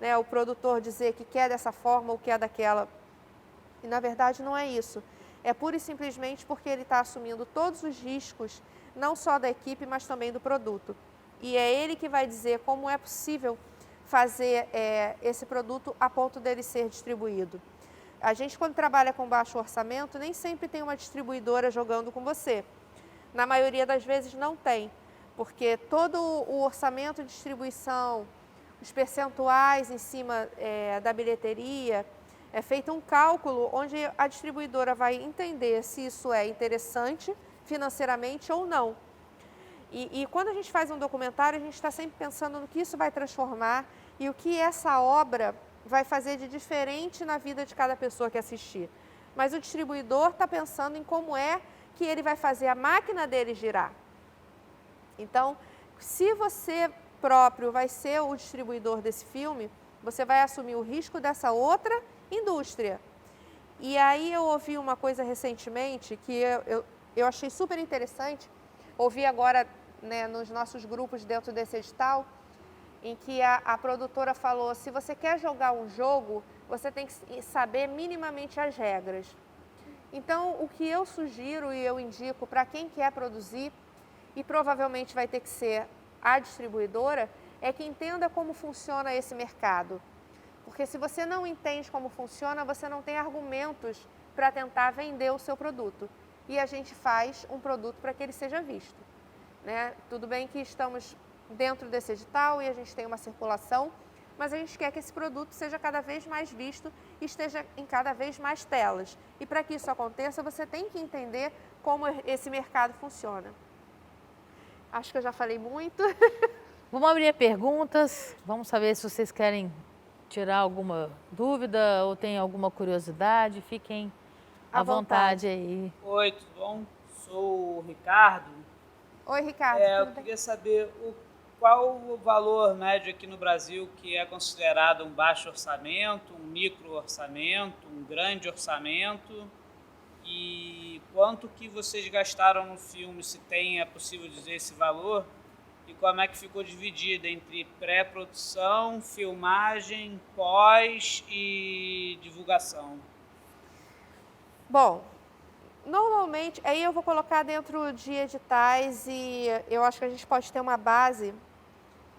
né? O produtor dizer que quer dessa forma ou quer daquela. E na verdade não é isso. é pura e simplesmente porque ele está assumindo todos os riscos, não só da equipe, mas também do produto. E é ele que vai dizer como é possível fazer esse produto a ponto dele ser distribuído. A gente, quando trabalha com baixo orçamento, nem sempre tem uma distribuidora jogando com você. Na maioria das vezes não tem, porque todo o orçamento de distribuição, os percentuais em cima da bilheteria, é feito um cálculo onde a distribuidora vai entender se isso é interessante financeiramente ou não. E quando a gente faz um documentário, a gente está sempre pensando no que isso vai transformar e o que essa obra vai fazer de diferente na vida de cada pessoa que assistir. Mas o distribuidor está pensando em como é que ele vai fazer a máquina dele girar. Então, se você próprio vai ser o distribuidor desse filme, você vai assumir o risco dessa outra indústria. E aí eu ouvi uma coisa recentemente que eu achei super interessante, ouvi agora, né, nos nossos grupos dentro desse edital, em que a produtora falou, se você quer jogar um jogo, você tem que saber minimamente as regras. Então, o que eu sugiro e eu indico para quem quer produzir, e provavelmente vai ter que ser a distribuidora, é que entenda como funciona esse mercado. Porque se você não entende como funciona, você não tem argumentos para tentar vender o seu produto. E a gente faz um produto para que ele seja visto, né? Tudo bem que estamos dentro desse edital e a gente tem uma circulação, mas a gente quer que esse produto seja cada vez mais visto e esteja em cada vez mais telas. E para que isso aconteça, você tem que entender como esse mercado funciona. Acho que eu já falei muito. Vamos abrir perguntas, vamos saber se vocês querem tirar alguma dúvida ou tem alguma curiosidade, fiquem à vontade aí. Oi, tudo bom? Sou o Ricardo. Oi, Ricardo. Eu queria saber qual o valor médio aqui no Brasil que é considerado um baixo orçamento, um micro orçamento, um grande orçamento e quanto que vocês gastaram no filme, se é possível dizer esse valor, e como é que ficou dividido entre pré-produção, filmagem, pós e divulgação. Bom, normalmente, aí eu vou colocar dentro de editais e eu acho que a gente pode ter uma base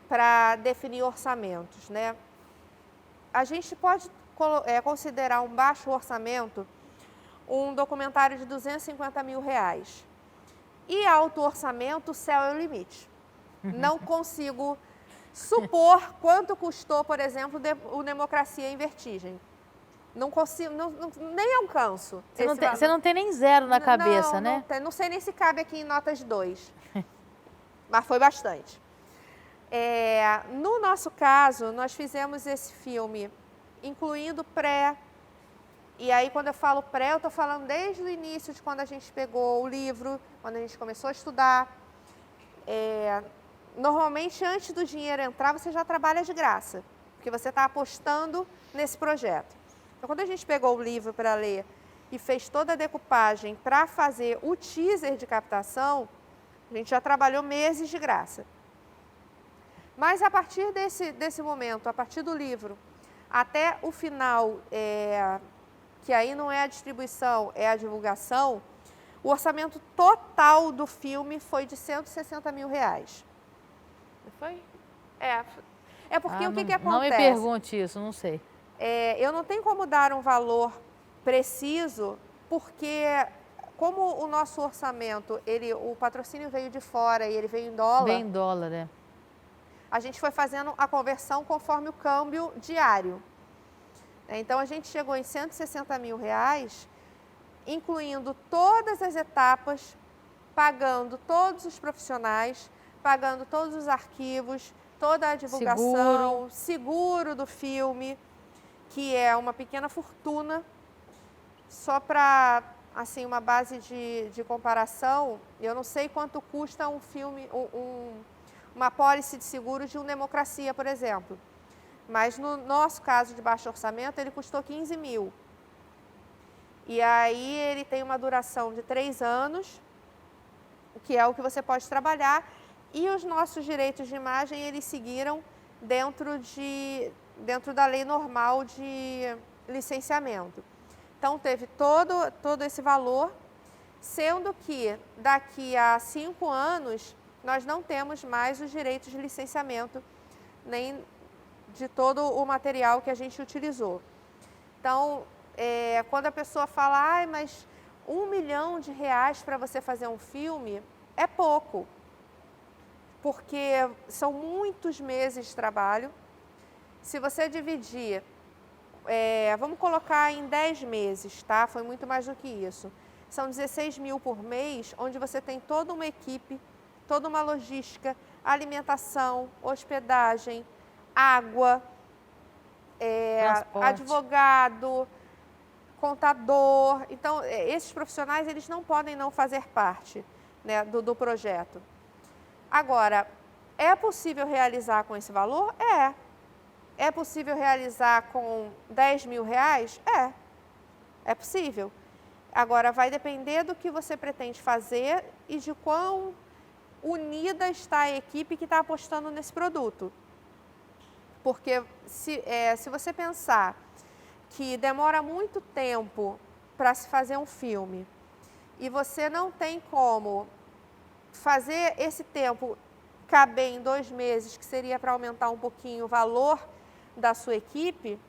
para definir orçamentos, né? A gente pode considerar um baixo orçamento um documentário de R$250 mil. E alto orçamento, o céu é o limite. Não consigo supor quanto custou, por exemplo, o Democracia em Vertigem. Não consigo, nem alcanço. Você não tem nem zero na cabeça, né? Não sei nem se cabe aqui em notas 2. Mas foi bastante. No nosso caso, nós fizemos esse filme incluindo pré. E aí, quando eu falo pré, eu estou falando desde o início de quando a gente pegou o livro, quando a gente começou a estudar. Normalmente, antes do dinheiro entrar, você já trabalha de graça, porque você está apostando nesse projeto. Então, quando a gente pegou o livro para ler e fez toda a decupagem para fazer o teaser de captação, a gente já trabalhou meses de graça. Mas a partir desse momento, a partir do livro, até o final, que aí não é a distribuição, é a divulgação, o orçamento total do filme foi de R$160 mil. Foi? É porque o que acontece? Não me pergunte isso, não sei. Eu não tenho como dar um valor preciso, porque como o nosso orçamento, o patrocínio veio de fora e ele veio em dólar. Vem em dólar, né? A gente foi fazendo a conversão conforme o câmbio diário. Então, a gente chegou em R$160 mil, incluindo todas as etapas, pagando todos os profissionais, pagando todos os arquivos, toda a divulgação, seguro do filme, que é uma pequena fortuna. Só para, assim, uma base de comparação, eu não sei quanto custa um filme, uma pólice de seguro de um Democracia, por exemplo. Mas no nosso caso de baixo orçamento, ele custou 15 mil. E aí ele tem uma duração de 3 anos, que é o que você pode trabalhar. E os nossos direitos de imagem, eles seguiram dentro da lei normal de licenciamento. Então, teve todo esse valor, sendo que daqui a 5 anos nós não temos mais os direitos de licenciamento, nem de todo o material que a gente utilizou. Então, quando a pessoa fala, ai, mas R$1 milhão para você fazer um filme é pouco, porque são muitos meses de trabalho. Se você dividir, vamos colocar em 10 meses, tá? Foi muito mais do que isso. São 16 mil por mês, onde você tem toda uma equipe, toda uma logística, alimentação, hospedagem, água, advogado, contador. Então, esses profissionais, eles não podem não fazer parte, né, do projeto. Agora, é possível realizar com esse valor? É. É possível realizar com R$10 mil? É possível. Agora, vai depender do que você pretende fazer e de quão unida está a equipe que está apostando nesse produto. Porque se você pensar que demora muito tempo para se fazer um filme e você não tem como fazer esse tempo caber em 2 meses, que seria para aumentar um pouquinho o valor da sua equipe,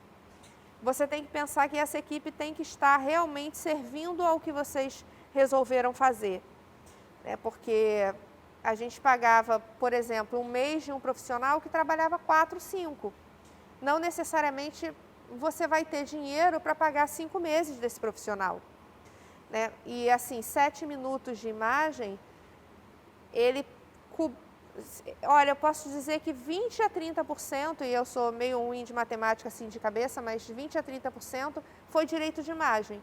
você tem que pensar que essa equipe tem que estar realmente servindo ao que vocês resolveram fazer. Porque a gente pagava, por exemplo, um mês de um profissional que trabalhava 4, 5. Não necessariamente você vai ter dinheiro para pagar 5 meses desse profissional. Né? E assim, 7 minutos de imagem, olha, eu posso dizer que 20 a 30%, e eu sou meio ruim de matemática assim de cabeça, mas 20 a 30% foi direito de imagem.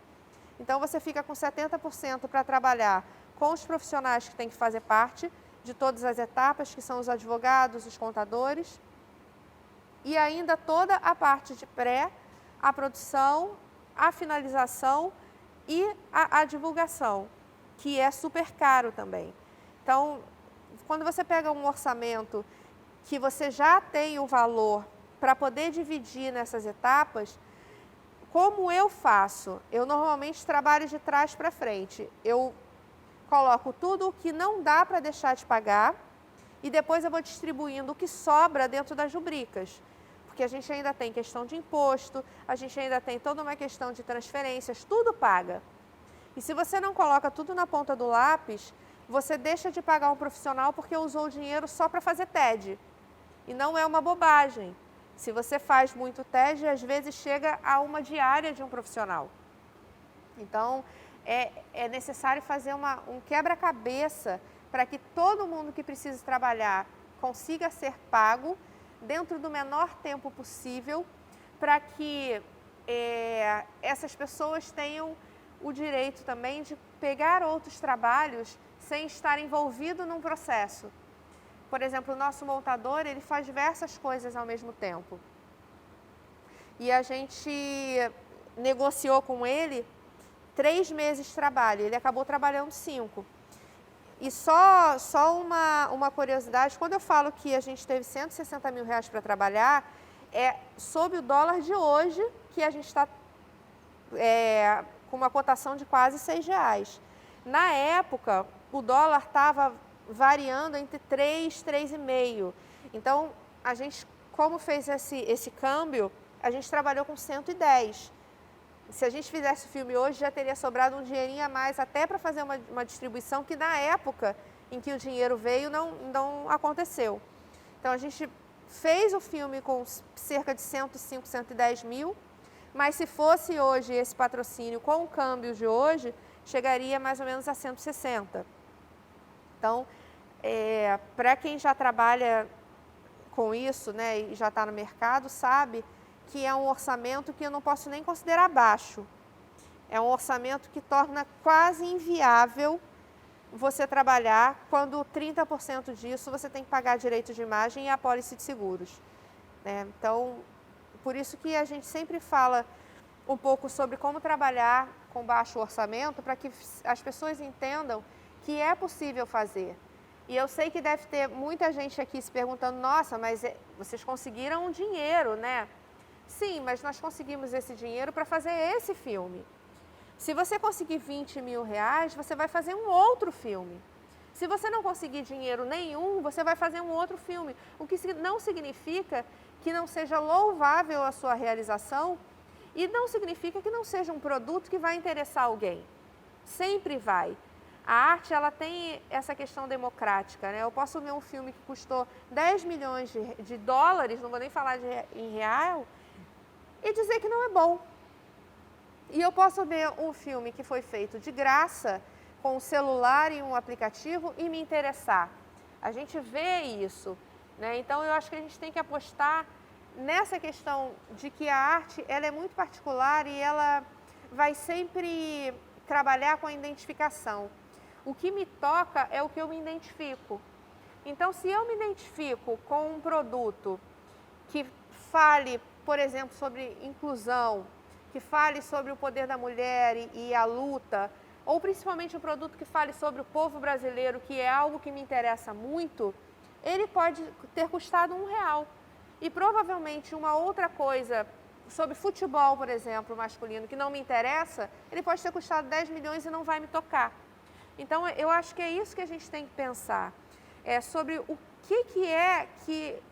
Então, você fica com 70% para trabalhar com os profissionais que têm que fazer parte de todas as etapas, que são os advogados, os contadores, e ainda toda a parte de a produção, a finalização e a divulgação, que é super caro também. Então, quando você pega um orçamento que você já tem o valor para poder dividir nessas etapas, como eu faço? Eu normalmente trabalho de trás para frente. Eu coloco tudo o que não dá para deixar de pagar e depois eu vou distribuindo o que sobra dentro das rubricas. Porque a gente ainda tem questão de imposto, a gente ainda tem toda uma questão de transferências, tudo paga. E se você não coloca tudo na ponta do lápis, você deixa de pagar um profissional porque usou o dinheiro só para fazer TED. E não é uma bobagem. Se você faz muito TED, às vezes chega a uma diária de um profissional. Então, é necessário fazer um quebra-cabeça para que todo mundo que precisa trabalhar consiga ser pago dentro do menor tempo possível, para que essas pessoas tenham o direito também de pegar outros trabalhos sem estar envolvido num processo. Por exemplo, o nosso montador, ele faz diversas coisas ao mesmo tempo. E a gente negociou com ele 3 meses de trabalho, ele acabou trabalhando 5. E só uma curiosidade, quando eu falo que a gente teve R$160 mil para trabalhar, é sob o dólar de hoje, que a gente está com uma cotação de quase R$6. Na época, o dólar estava variando entre 3, 3,5. Então, a gente, como fez esse câmbio, a gente trabalhou com 110. Se a gente fizesse o filme hoje, já teria sobrado um dinheirinho a mais, até para fazer uma distribuição que na época em que o dinheiro veio não aconteceu. Então, a gente fez o filme com cerca de 105, 110 mil, mas se fosse hoje esse patrocínio com o câmbio de hoje, chegaria mais ou menos a 160. Então, para quem já trabalha com isso, né, e já está no mercado, sabe que é um orçamento que eu não posso nem considerar baixo. É um orçamento que torna quase inviável você trabalhar quando 30% disso você tem que pagar direito de imagem e a apólice de seguros. Né? Então, por isso que a gente sempre fala um pouco sobre como trabalhar com baixo orçamento, para que as pessoas entendam que é possível fazer. E eu sei que deve ter muita gente aqui se perguntando, nossa, mas vocês conseguiram um dinheiro, né? Sim, mas nós conseguimos esse dinheiro para fazer esse filme. Se você conseguir 20 mil reais, você vai fazer um outro filme. Se você não conseguir dinheiro nenhum, você vai fazer um outro filme. O que não significa que não seja louvável a sua realização e não significa que não seja um produto que vai interessar alguém. Sempre vai. A arte, ela tem essa questão democrática, né? Eu posso ver um filme que custou 10 milhões de dólares, não vou nem falar em real, e dizer que não é bom. E eu posso ver um filme que foi feito de graça, com um celular e um aplicativo, e me interessar. A gente vê isso, né? Então, eu acho que a gente tem que apostar nessa questão de que a arte, ela é muito particular e ela vai sempre trabalhar com a identificação. O que me toca é o que eu me identifico. Então, se eu me identifico com um produto que fale, por exemplo, sobre inclusão, que fale sobre o poder da mulher e a luta, ou principalmente um produto que fale sobre o povo brasileiro, que é algo que me interessa muito, ele pode ter custado R$1. E provavelmente uma outra coisa sobre futebol, por exemplo, masculino, que não me interessa, ele pode ter custado 10 milhões e não vai me tocar. Então, eu acho que é isso que a gente tem que pensar. É sobre o que é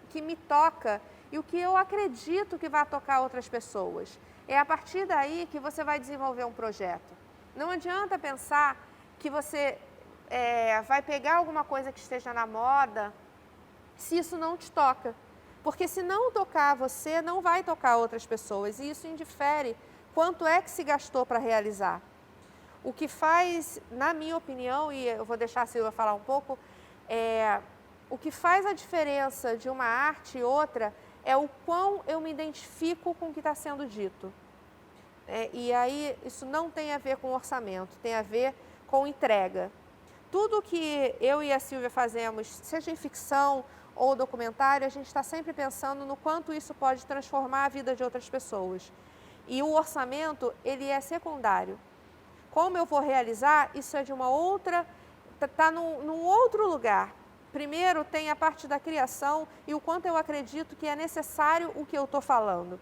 que me toca e o que eu acredito que vai tocar outras pessoas. É a partir daí que você vai desenvolver um projeto. Não adianta pensar que você vai pegar alguma coisa que esteja na moda se isso não te toca. Porque se não tocar você, não vai tocar outras pessoas. E isso indifere quanto é que se gastou para realizar. O que faz, na minha opinião, e eu vou deixar a Silvia falar um pouco, o que faz a diferença de uma arte e outra é o quão eu me identifico com o que está sendo dito. E aí, isso não tem a ver com orçamento, tem a ver com entrega. Tudo que eu e a Silvia fazemos, seja em ficção ou documentário, a gente está sempre pensando no quanto isso pode transformar a vida de outras pessoas. E o orçamento, ele é secundário. Como eu vou realizar, isso é de uma outra, está num outro lugar. Primeiro tem a parte da criação e o quanto eu acredito que é necessário o que eu estou falando.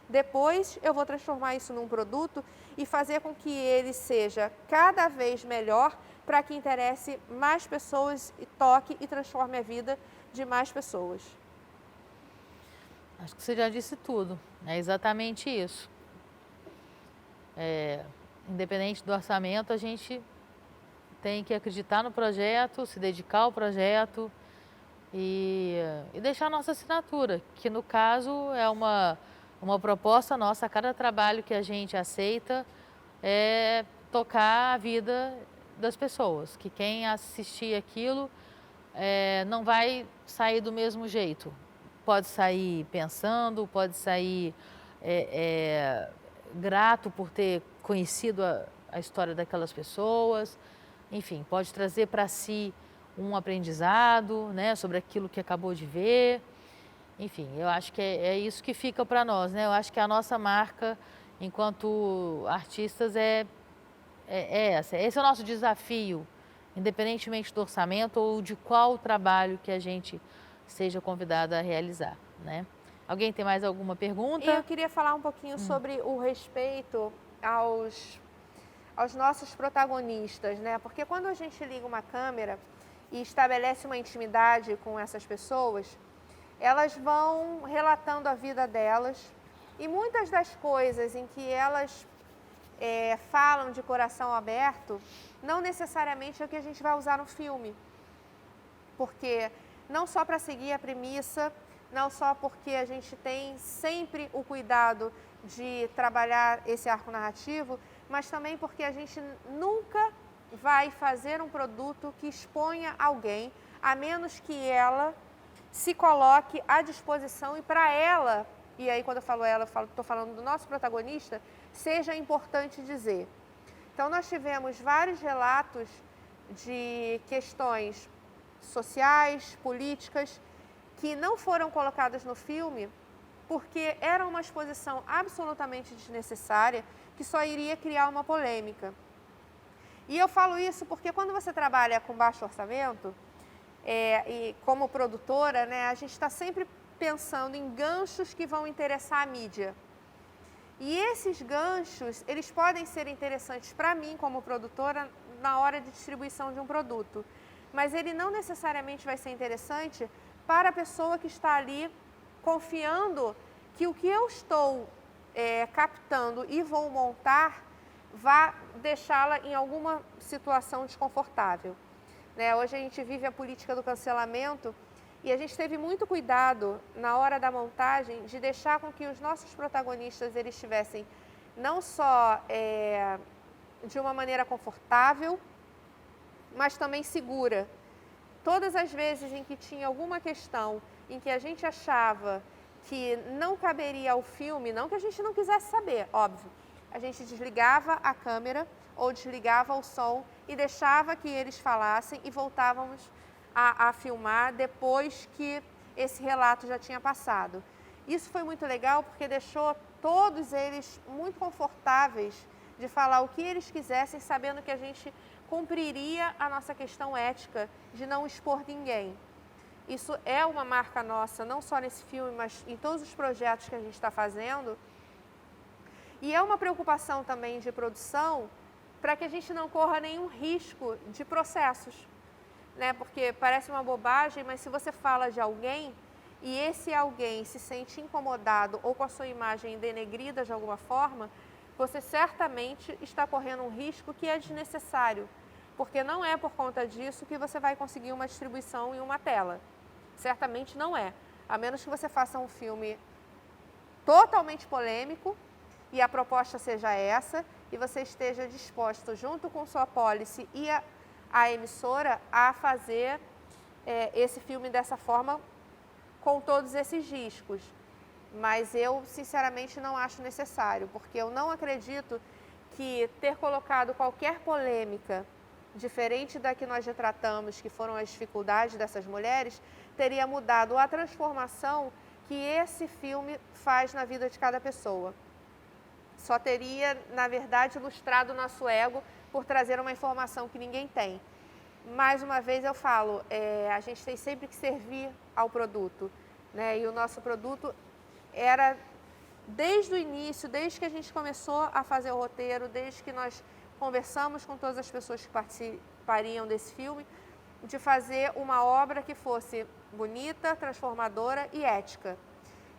Depois eu vou transformar isso num produto e fazer com que ele seja cada vez melhor para que interesse mais pessoas e toque e transforme a vida de mais pessoas. Acho que você já disse tudo, é exatamente isso. Independente do orçamento, a gente tem que acreditar no projeto, se dedicar ao projeto e deixar a nossa assinatura, que no caso é uma proposta nossa. A cada trabalho que a gente aceita é tocar a vida das pessoas, que quem assistir aquilo não vai sair do mesmo jeito. Pode sair pensando, pode sair grato por ter conhecido a história daquelas pessoas, enfim, pode trazer para si um aprendizado, né, sobre aquilo que acabou de ver. Enfim, eu acho que é isso que fica para nós, né? Eu acho que a nossa marca, enquanto artistas, é essa. Esse é o nosso desafio, independentemente do orçamento ou de qual trabalho que a gente seja convidada a realizar, né? Alguém tem mais alguma pergunta? Eu queria falar um pouquinho sobre o respeito aos nossos protagonistas, né? Porque quando a gente liga uma câmera e estabelece uma intimidade com essas pessoas, elas vão relatando a vida delas e muitas das coisas em que elas falam de coração aberto, não necessariamente é o que a gente vai usar no filme. Porque não só para seguir a premissa, não só porque a gente tem sempre o cuidado de trabalhar esse arco narrativo, mas também porque a gente nunca vai fazer um produto que exponha alguém, a menos que ela se coloque à disposição e para ela, e aí quando eu falo ela, estou falando do nosso protagonista, seja importante dizer. Então nós tivemos vários relatos de questões sociais, políticas, que não foram colocadas no filme porque era uma exposição absolutamente desnecessária que só iria criar uma polêmica. E eu falo isso porque quando você trabalha com baixo orçamento, e como produtora, né, a gente está sempre pensando em ganchos que vão interessar a mídia. E esses ganchos, eles podem ser interessantes para mim como produtora na hora de distribuição de um produto, mas ele não necessariamente vai ser interessante para a pessoa que está ali confiando que o que eu estou captando e vou montar vá deixá-la em alguma situação desconfortável. Né? Hoje a gente vive a política do cancelamento e a gente teve muito cuidado na hora da montagem de deixar com que os nossos protagonistas eles estivessem não só de uma maneira confortável, mas também segura. Todas as vezes em que tinha alguma questão em que a gente achava que não caberia ao filme, não que a gente não quisesse saber, óbvio, a gente desligava a câmera ou desligava o som e deixava que eles falassem e voltávamos a filmar depois que esse relato já tinha passado. Isso foi muito legal porque deixou todos eles muito confortáveis de falar o que eles quisessem, sabendo que a gente cumpriria a nossa questão ética de não expor ninguém. Isso é uma marca nossa, não só nesse filme, mas em todos os projetos que a gente está fazendo. E é uma preocupação também de produção para que a gente não corra nenhum risco de processos, né? Porque parece uma bobagem, mas se você fala de alguém e esse alguém se sente incomodado ou com a sua imagem denegrida de alguma forma, você certamente está correndo um risco que é desnecessário, porque não é por conta disso que você vai conseguir uma distribuição em uma tela. Certamente não é, a menos que você faça um filme totalmente polêmico e a proposta seja essa, e você esteja disposto, junto com sua policy e a emissora, a fazer esse filme dessa forma, com todos esses riscos. Mas eu, sinceramente, não acho necessário, porque eu não acredito que ter colocado qualquer polêmica diferente da que nós já tratamos, que foram as dificuldades dessas mulheres, teria mudado a transformação que esse filme faz na vida de cada pessoa. Só teria, na verdade, ilustrado o nosso ego por trazer uma informação que ninguém tem. Mais uma vez eu falo, a gente tem sempre que servir ao produto, né? E o nosso produto era, desde o início, desde que a gente começou a fazer o roteiro, desde que nós conversamos com todas as pessoas que participariam desse filme, de fazer uma obra que fosse bonita, transformadora e ética.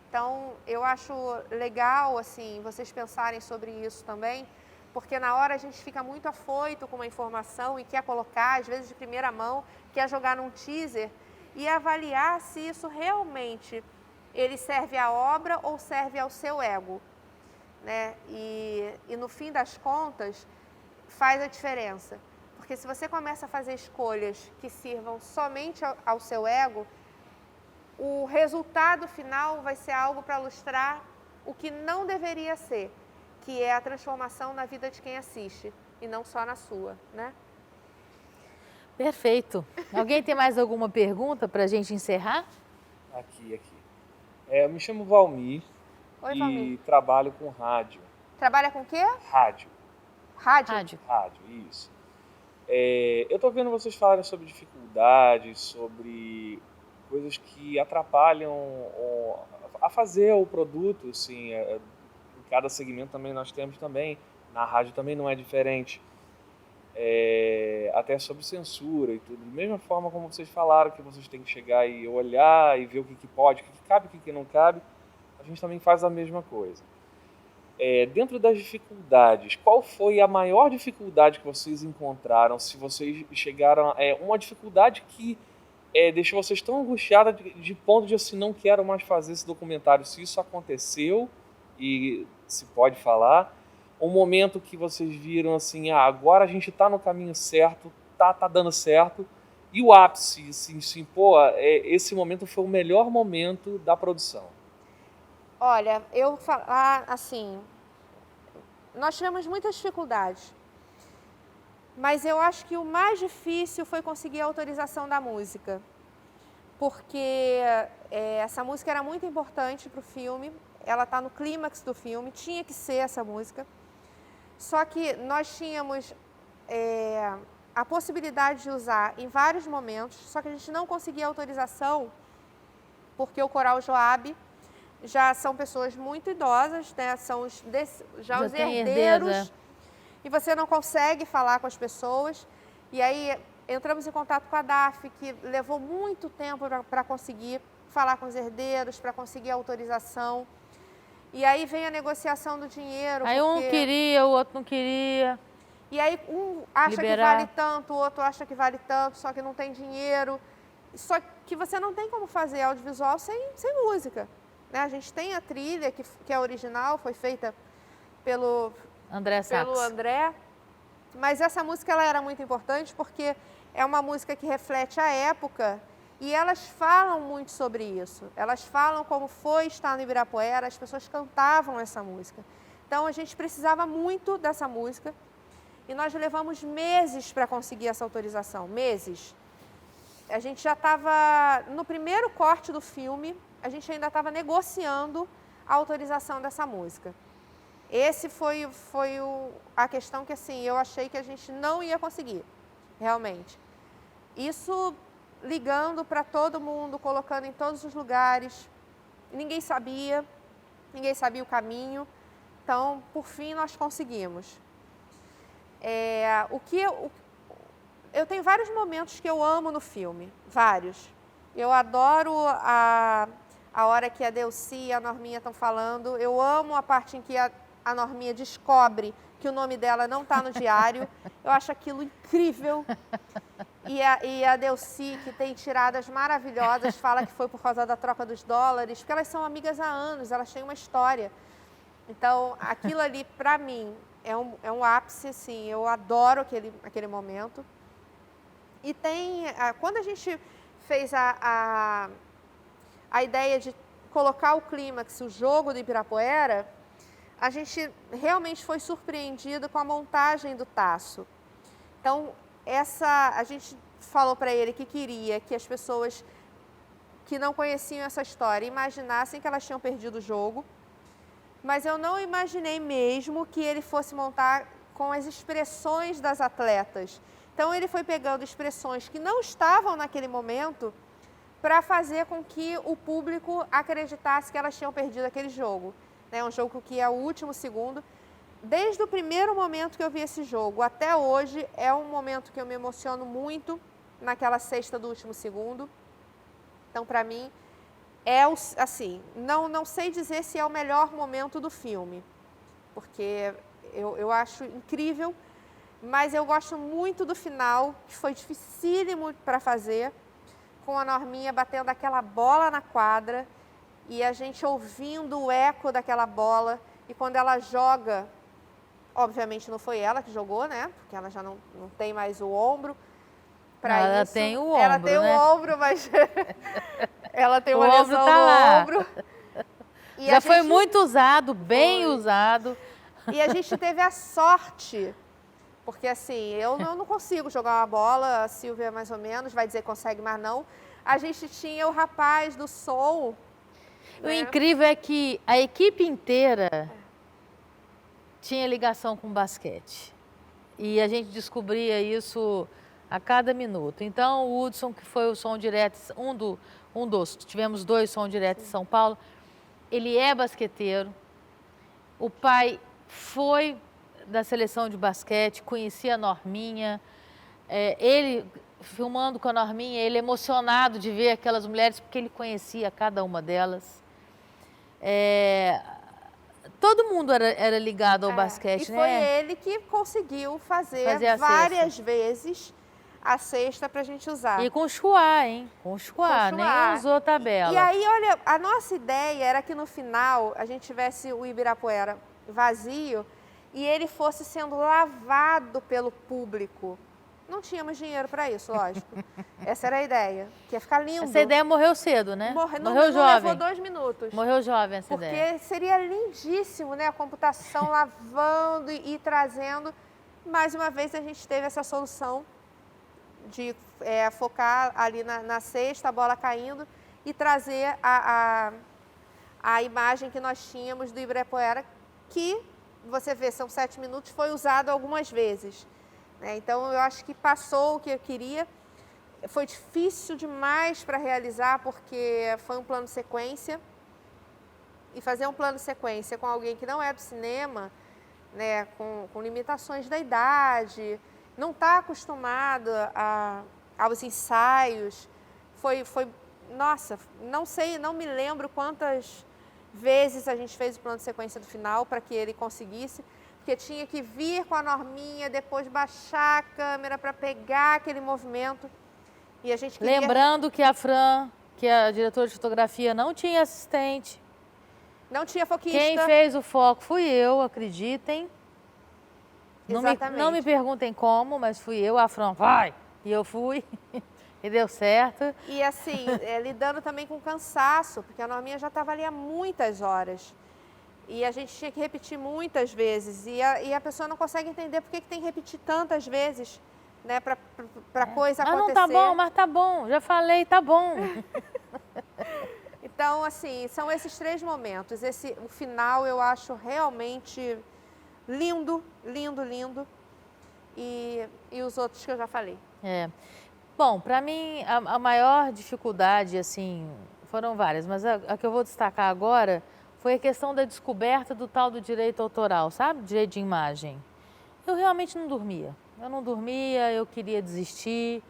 Então, eu acho legal, assim, vocês pensarem sobre isso também, porque na hora a gente fica muito afoito com uma informação e quer colocar, às vezes de primeira mão, quer jogar num teaser e avaliar se isso realmente ele serve à obra ou serve ao seu ego, né? E no fim das contas, faz a diferença. Porque se você começa a fazer escolhas que sirvam somente ao seu ego, o resultado final vai ser algo para ilustrar o que não deveria ser, que é a transformação na vida de quem assiste, e não só na sua, né? Perfeito. Alguém tem mais alguma pergunta para a gente encerrar? Aqui. Eu me chamo Valmir. Oi, e Valmir. trabalho com rádio. Trabalha com o quê? Rádio, Rádio? isso. Eu estou vendo vocês falarem sobre dificuldades, sobre coisas que atrapalham a fazer o produto, assim, em cada segmento também nós temos também, na rádio também não é diferente, até sobre censura e tudo, da mesma forma como vocês falaram que vocês têm que chegar e olhar e ver o que pode, o que cabe, o que não cabe, a gente também faz a mesma coisa. Dentro das dificuldades, qual foi a maior dificuldade que vocês encontraram? Se vocês chegaram a uma dificuldade que deixou vocês tão angustiados de ponto de assim, não quero mais fazer esse documentário. Se isso aconteceu e se pode falar, um momento que vocês viram assim, agora a gente está no caminho certo, tá dando certo, e o ápice, assim, esse momento foi o melhor momento da produção. Olha, eu falar assim, nós tivemos muitas dificuldades, mas eu acho que o mais difícil foi conseguir a autorização da música, porque essa música era muito importante para o filme, ela está no clímax do filme, tinha que ser essa música, só que nós tínhamos a possibilidade de usar em vários momentos, só que a gente não conseguia autorização, porque o Coral Joab já são pessoas muito idosas, né? São já os tem herdeiros. herdeiros, E você não consegue falar com as pessoas. E aí entramos em contato com a DAF, que levou muito tempo para conseguir falar com os herdeiros, para conseguir autorização. E aí vem a negociação do dinheiro. Aí um queria, o outro não queria. E aí um acha que vale tanto, o outro acha que vale tanto, só que não tem dinheiro. Só que você não tem como fazer audiovisual sem música. Né? A gente tem a trilha, que é original, foi feita pelo André. Mas essa música ela era muito importante porque é uma música que reflete a época e elas falam muito sobre isso. Elas falam como foi estar no Ibirapuera, as pessoas cantavam essa música. Então a gente precisava muito dessa música e nós levamos meses para conseguir essa autorização, meses. A gente já estava no primeiro corte do filme, a gente ainda estava negociando a autorização dessa música. Esse foi a questão que, assim, eu achei que a gente não ia conseguir, realmente. Isso ligando para todo mundo, colocando em todos os lugares. Ninguém sabia o caminho. Então, por fim, nós conseguimos. Eu tenho vários momentos que eu amo no filme, vários. Eu adoro a hora que a Delcy e a Norminha estão falando. Eu amo a parte em que a Norminha descobre que o nome dela não está no diário. Eu acho aquilo incrível. E a Delcy, que tem tiradas maravilhosas, fala que foi por causa da troca dos dólares, porque elas são amigas há anos, elas têm uma história. Então, aquilo ali, para mim, é um ápice, assim, eu adoro aquele momento. E quando a gente fez a ideia de colocar o clímax, o jogo do Ibirapuera, a gente realmente foi surpreendido com a montagem do Tasso. Então, a gente falou para ele que queria que as pessoas que não conheciam essa história imaginassem que elas tinham perdido o jogo, mas eu não imaginei mesmo que ele fosse montar com as expressões das atletas. Então, ele foi pegando expressões que não estavam naquele momento para fazer com que o público acreditasse que elas tinham perdido aquele jogo. É um jogo que é o último segundo. Desde o primeiro momento que eu vi esse jogo até hoje, é um momento que eu me emociono muito naquela cesta do último segundo. Então, para mim, assim, não sei dizer se é o melhor momento do filme, porque eu acho incrível, mas eu gosto muito do final, que foi dificílimo para fazer, com a Norminha batendo aquela bola na quadra e a gente ouvindo o eco daquela bola. E quando ela joga, obviamente não foi ela que jogou, né? Porque ela já não tem mais o ombro. Ela tem o ombro, ela tem né? o ombro, mas ela tem uma o ombro lesão tá no lá. ombro. E já foi muito usado, bem usado. E a gente teve a sorte, porque assim, eu não consigo jogar uma bola, a Silvia mais ou menos, vai dizer que consegue, mas não. A gente tinha o rapaz do som. O incrível é que a equipe inteira tinha ligação com basquete. E a gente descobria isso a cada minuto. Então, o Hudson, que foi o som direto, tivemos 2 som diretos em São Paulo, ele é basqueteiro. O pai foi da seleção de basquete, conhecia a Norminha. Ele, filmando com a Norminha, ele emocionado de ver aquelas mulheres, porque ele conhecia cada uma delas. Todo mundo era ligado ao basquete, né? E foi ele que conseguiu fazer várias vezes a cesta para a gente usar. E com chuá, hein? Com chuá, nem usou tabela. E aí, olha, a nossa ideia era que no final a gente tivesse o Ibirapuera vazio e ele fosse sendo lavado pelo público. Não tínhamos dinheiro para isso, lógico. Essa era a ideia, que ia ficar lindo. Essa ideia morreu cedo, né? Morreu jovem. Levou 2 minutos. Morreu jovem essa ideia. Porque seria lindíssimo, né? A computação lavando e trazendo. Mais uma vez a gente teve essa solução de focar ali na cesta, a bola caindo, e trazer a imagem que nós tínhamos do Ibirapuera, que, você vê, são 7 minutos, foi usado algumas vezes. Então, eu acho que passou o que eu queria. Foi difícil demais para realizar, porque foi um plano sequência. e fazer um plano de sequência com alguém que não é do cinema, né, com limitações da idade, não está acostumado aos ensaios, nossa, não sei, não me lembro quantas vezes a gente fez o plano de sequência do final para que ele conseguisse, porque tinha que vir com a norminha, depois baixar a câmera para pegar aquele movimento. E a gente queria... Lembrando que a Fran, que é a diretora de fotografia, não tinha assistente. Não tinha foquista. Quem fez o foco fui eu, acreditem. Exatamente. Não me perguntem como, mas fui eu, a Fran, vai! E eu fui, e deu certo. E assim, lidando também com cansaço, porque a norminha já estava ali há muitas horas. E a gente tinha que repetir muitas vezes. E a pessoa não consegue entender por que tem que repetir tantas vezes, né, para coisa acontecer. Não tá bom, mas tá bom, já falei, tá bom. Então, assim, são esses 3 momentos. O final eu acho realmente lindo, lindo, lindo. E os outros que eu já falei. Bom, para mim, a maior dificuldade, assim, foram várias, mas a que eu vou destacar agora foi a questão da descoberta do tal do direito autoral, sabe? Direito de imagem. Eu realmente não dormia. Eu queria desistir.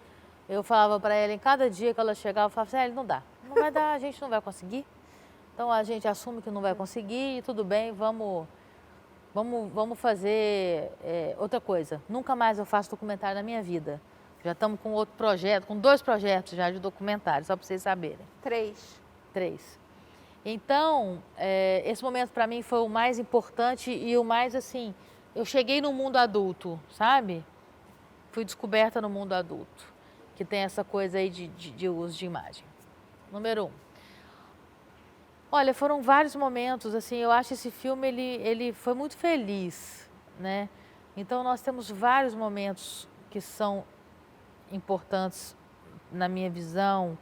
Eu falava para ela, em cada dia que ela chegava, eu falava assim, não dá, não vai dar, a gente não vai conseguir. Então a gente assume que não vai conseguir e tudo bem, vamos fazer outra coisa. Nunca mais eu faço documentário na minha vida. Já estamos com outro projeto, com 2 projetos já de documentário, só para vocês saberem. 3. Então, esse momento para mim foi o mais importante e o mais assim, eu cheguei no mundo adulto, sabe? Fui descoberta no mundo adulto, que tem essa coisa aí de uso de imagem. Número 1. Olha, foram vários momentos, assim, eu acho esse filme, ele foi muito feliz, né? Então, nós temos vários momentos que são importantes na minha visão.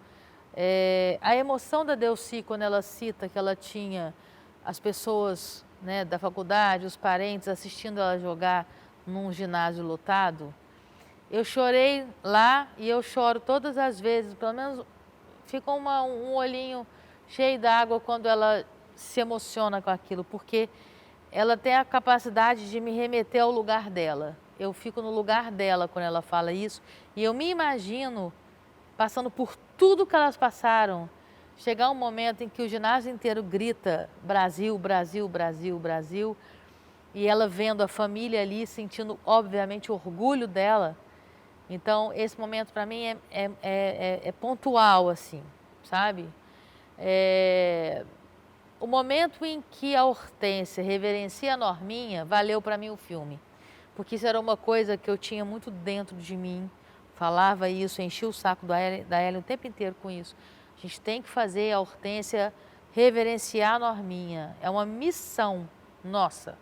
A emoção da Delcy, quando ela cita que ela tinha as pessoas, né, da faculdade, os parentes assistindo ela jogar num ginásio lotado, eu chorei lá e eu choro todas as vezes, pelo menos fica um olhinho cheio d'água quando ela se emociona com aquilo, porque ela tem a capacidade de me remeter ao lugar dela. Eu fico no lugar dela quando ela fala isso e eu me imagino passando por tudo que elas passaram, chegar um momento em que o ginásio inteiro grita Brasil, Brasil, Brasil, Brasil, e ela vendo a família ali, sentindo obviamente o orgulho dela. Então esse momento para mim é pontual, assim, sabe? O momento em que a Hortência reverencia a Norminha, valeu para mim o filme. Porque isso era uma coisa que eu tinha muito dentro de mim, falava isso, enchia o saco da Ellen o tempo inteiro com isso. A gente tem que fazer a Hortência reverenciar a Norminha, é uma missão nossa.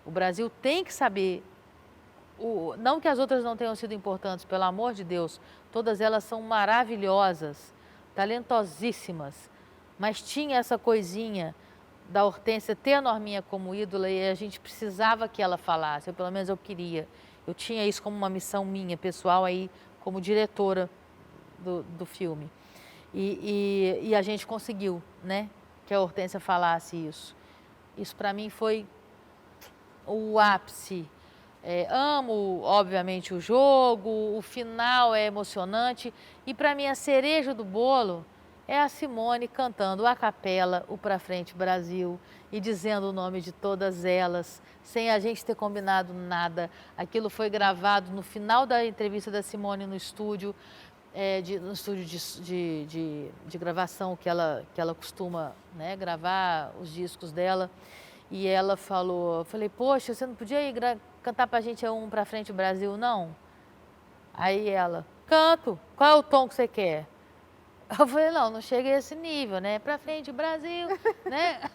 O Brasil tem que saber, não que as outras não tenham sido importantes, pelo amor de Deus, todas elas são maravilhosas, talentosíssimas, mas tinha essa coisinha da Hortência ter a Norminha como ídola e a gente precisava que ela falasse, pelo menos eu queria. Eu tinha isso como uma missão minha, pessoal, aí como diretora do filme. E a gente conseguiu, né, que a Hortência falasse isso. Isso para mim foi o ápice. Amo, obviamente, o jogo, o final é emocionante e para mim a cereja do bolo é a Simone cantando a capela, o Pra Frente Brasil, e dizendo o nome de todas elas, sem a gente ter combinado nada. Aquilo foi gravado no final da entrevista da Simone no estúdio, no estúdio de gravação que ela costuma, né, gravar os discos dela. E ela falou, eu falei, poxa, você não podia ir cantar pra gente um Pra Frente Brasil, não? Aí ela, canto, qual é o tom que você quer? Eu falei, não cheguei a esse nível, né? Pra Frente Brasil, né?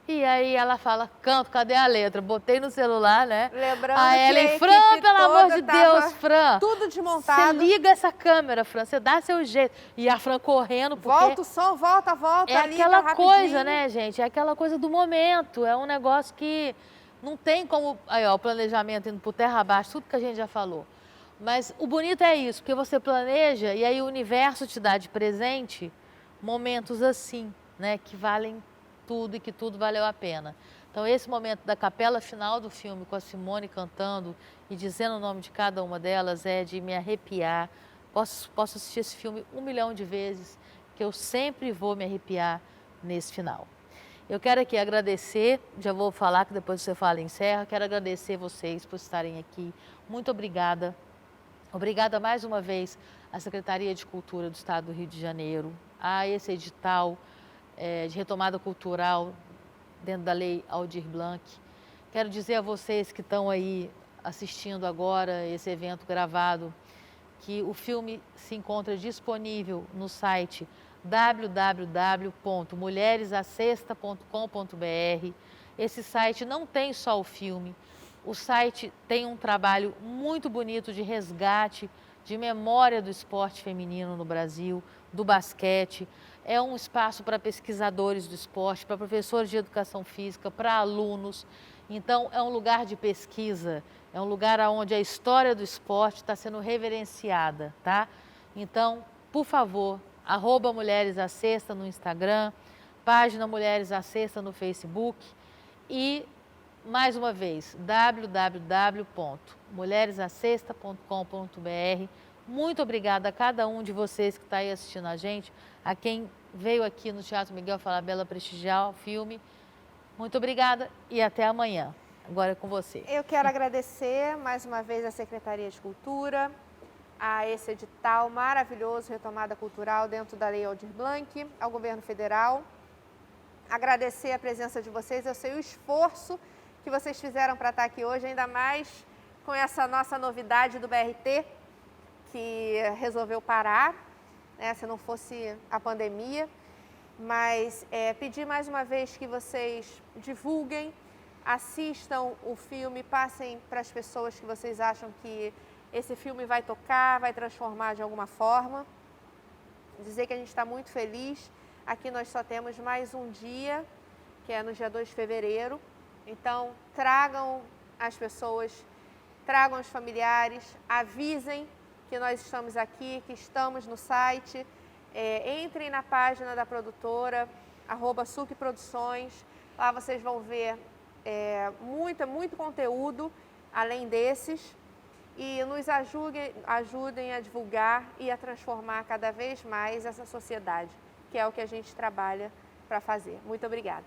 E aí ela fala, canto, cadê a letra? Botei no celular, né? Lembrando a Ellen, que a Fran, pelo amor de Deus, Fran. Tudo desmontado. Você liga essa câmera, Fran, você dá seu jeito. E a Fran correndo, porque... Volta o som, volta, é liga aquela rapidinho. coisa, né, gente? É aquela coisa do momento. É um negócio que não tem como... Aí, ó, o planejamento indo por terra abaixo, tudo que a gente já falou. Mas o bonito é isso, porque você planeja e aí o universo te dá de presente momentos assim, né, que valem tudo e que tudo valeu a pena. Então esse momento da capela final do filme com a Simone cantando e dizendo o nome de cada uma delas é de me arrepiar. Posso assistir esse filme 1 milhão de vezes, que eu sempre vou me arrepiar nesse final. Eu quero aqui agradecer, já vou falar que depois você fala e encerra, quero agradecer vocês por estarem aqui. Muito obrigada. Obrigada mais uma vez à Secretaria de Cultura do Estado do Rio de Janeiro, a esse edital de retomada cultural dentro da Lei Aldir Blanc. Quero dizer a vocês que estão aí assistindo agora esse evento gravado, que o filme se encontra disponível no site www.mulheresacesta.com.br. Esse site não tem só o filme, o site tem um trabalho muito bonito de resgate, de memória do esporte feminino no Brasil, do basquete. É um espaço para pesquisadores do esporte, para professores de educação física, para alunos. Então, é um lugar de pesquisa, é um lugar onde a história do esporte está sendo reverenciada, tá? Então, por favor, @Mulheres à Sexta no Instagram, página Mulheres à Sexta no Facebook e, mais uma vez, www.mulheresacesta.com.br. Muito obrigada a cada um de vocês que está aí assistindo a gente, a quem veio aqui no Teatro Miguel Falabella prestigiar o filme. Muito obrigada e até amanhã. Agora é com você. Eu quero agradecer mais uma vez à Secretaria de Cultura, a esse edital maravilhoso, Retomada Cultural, dentro da Lei Aldir Blanc, ao Governo Federal. Agradecer a presença de vocês, eu sei o esforço que vocês fizeram para estar aqui hoje, ainda mais com essa nossa novidade do BRT, que resolveu parar, né, se não fosse a pandemia. Mas pedir mais uma vez que vocês divulguem, assistam o filme, passem para as pessoas que vocês acham que esse filme vai tocar, vai transformar de alguma forma. Dizer que a gente está muito feliz. Aqui nós só temos mais um dia, que é no dia 2 de fevereiro. Então, tragam as pessoas, tragam os familiares, avisem que nós estamos aqui, que estamos no site. Entrem na página da produtora, @Suc Produções. Lá vocês vão ver muito conteúdo, além desses. E nos ajudem a divulgar e a transformar cada vez mais essa sociedade, que é o que a gente trabalha para fazer. Muito obrigada.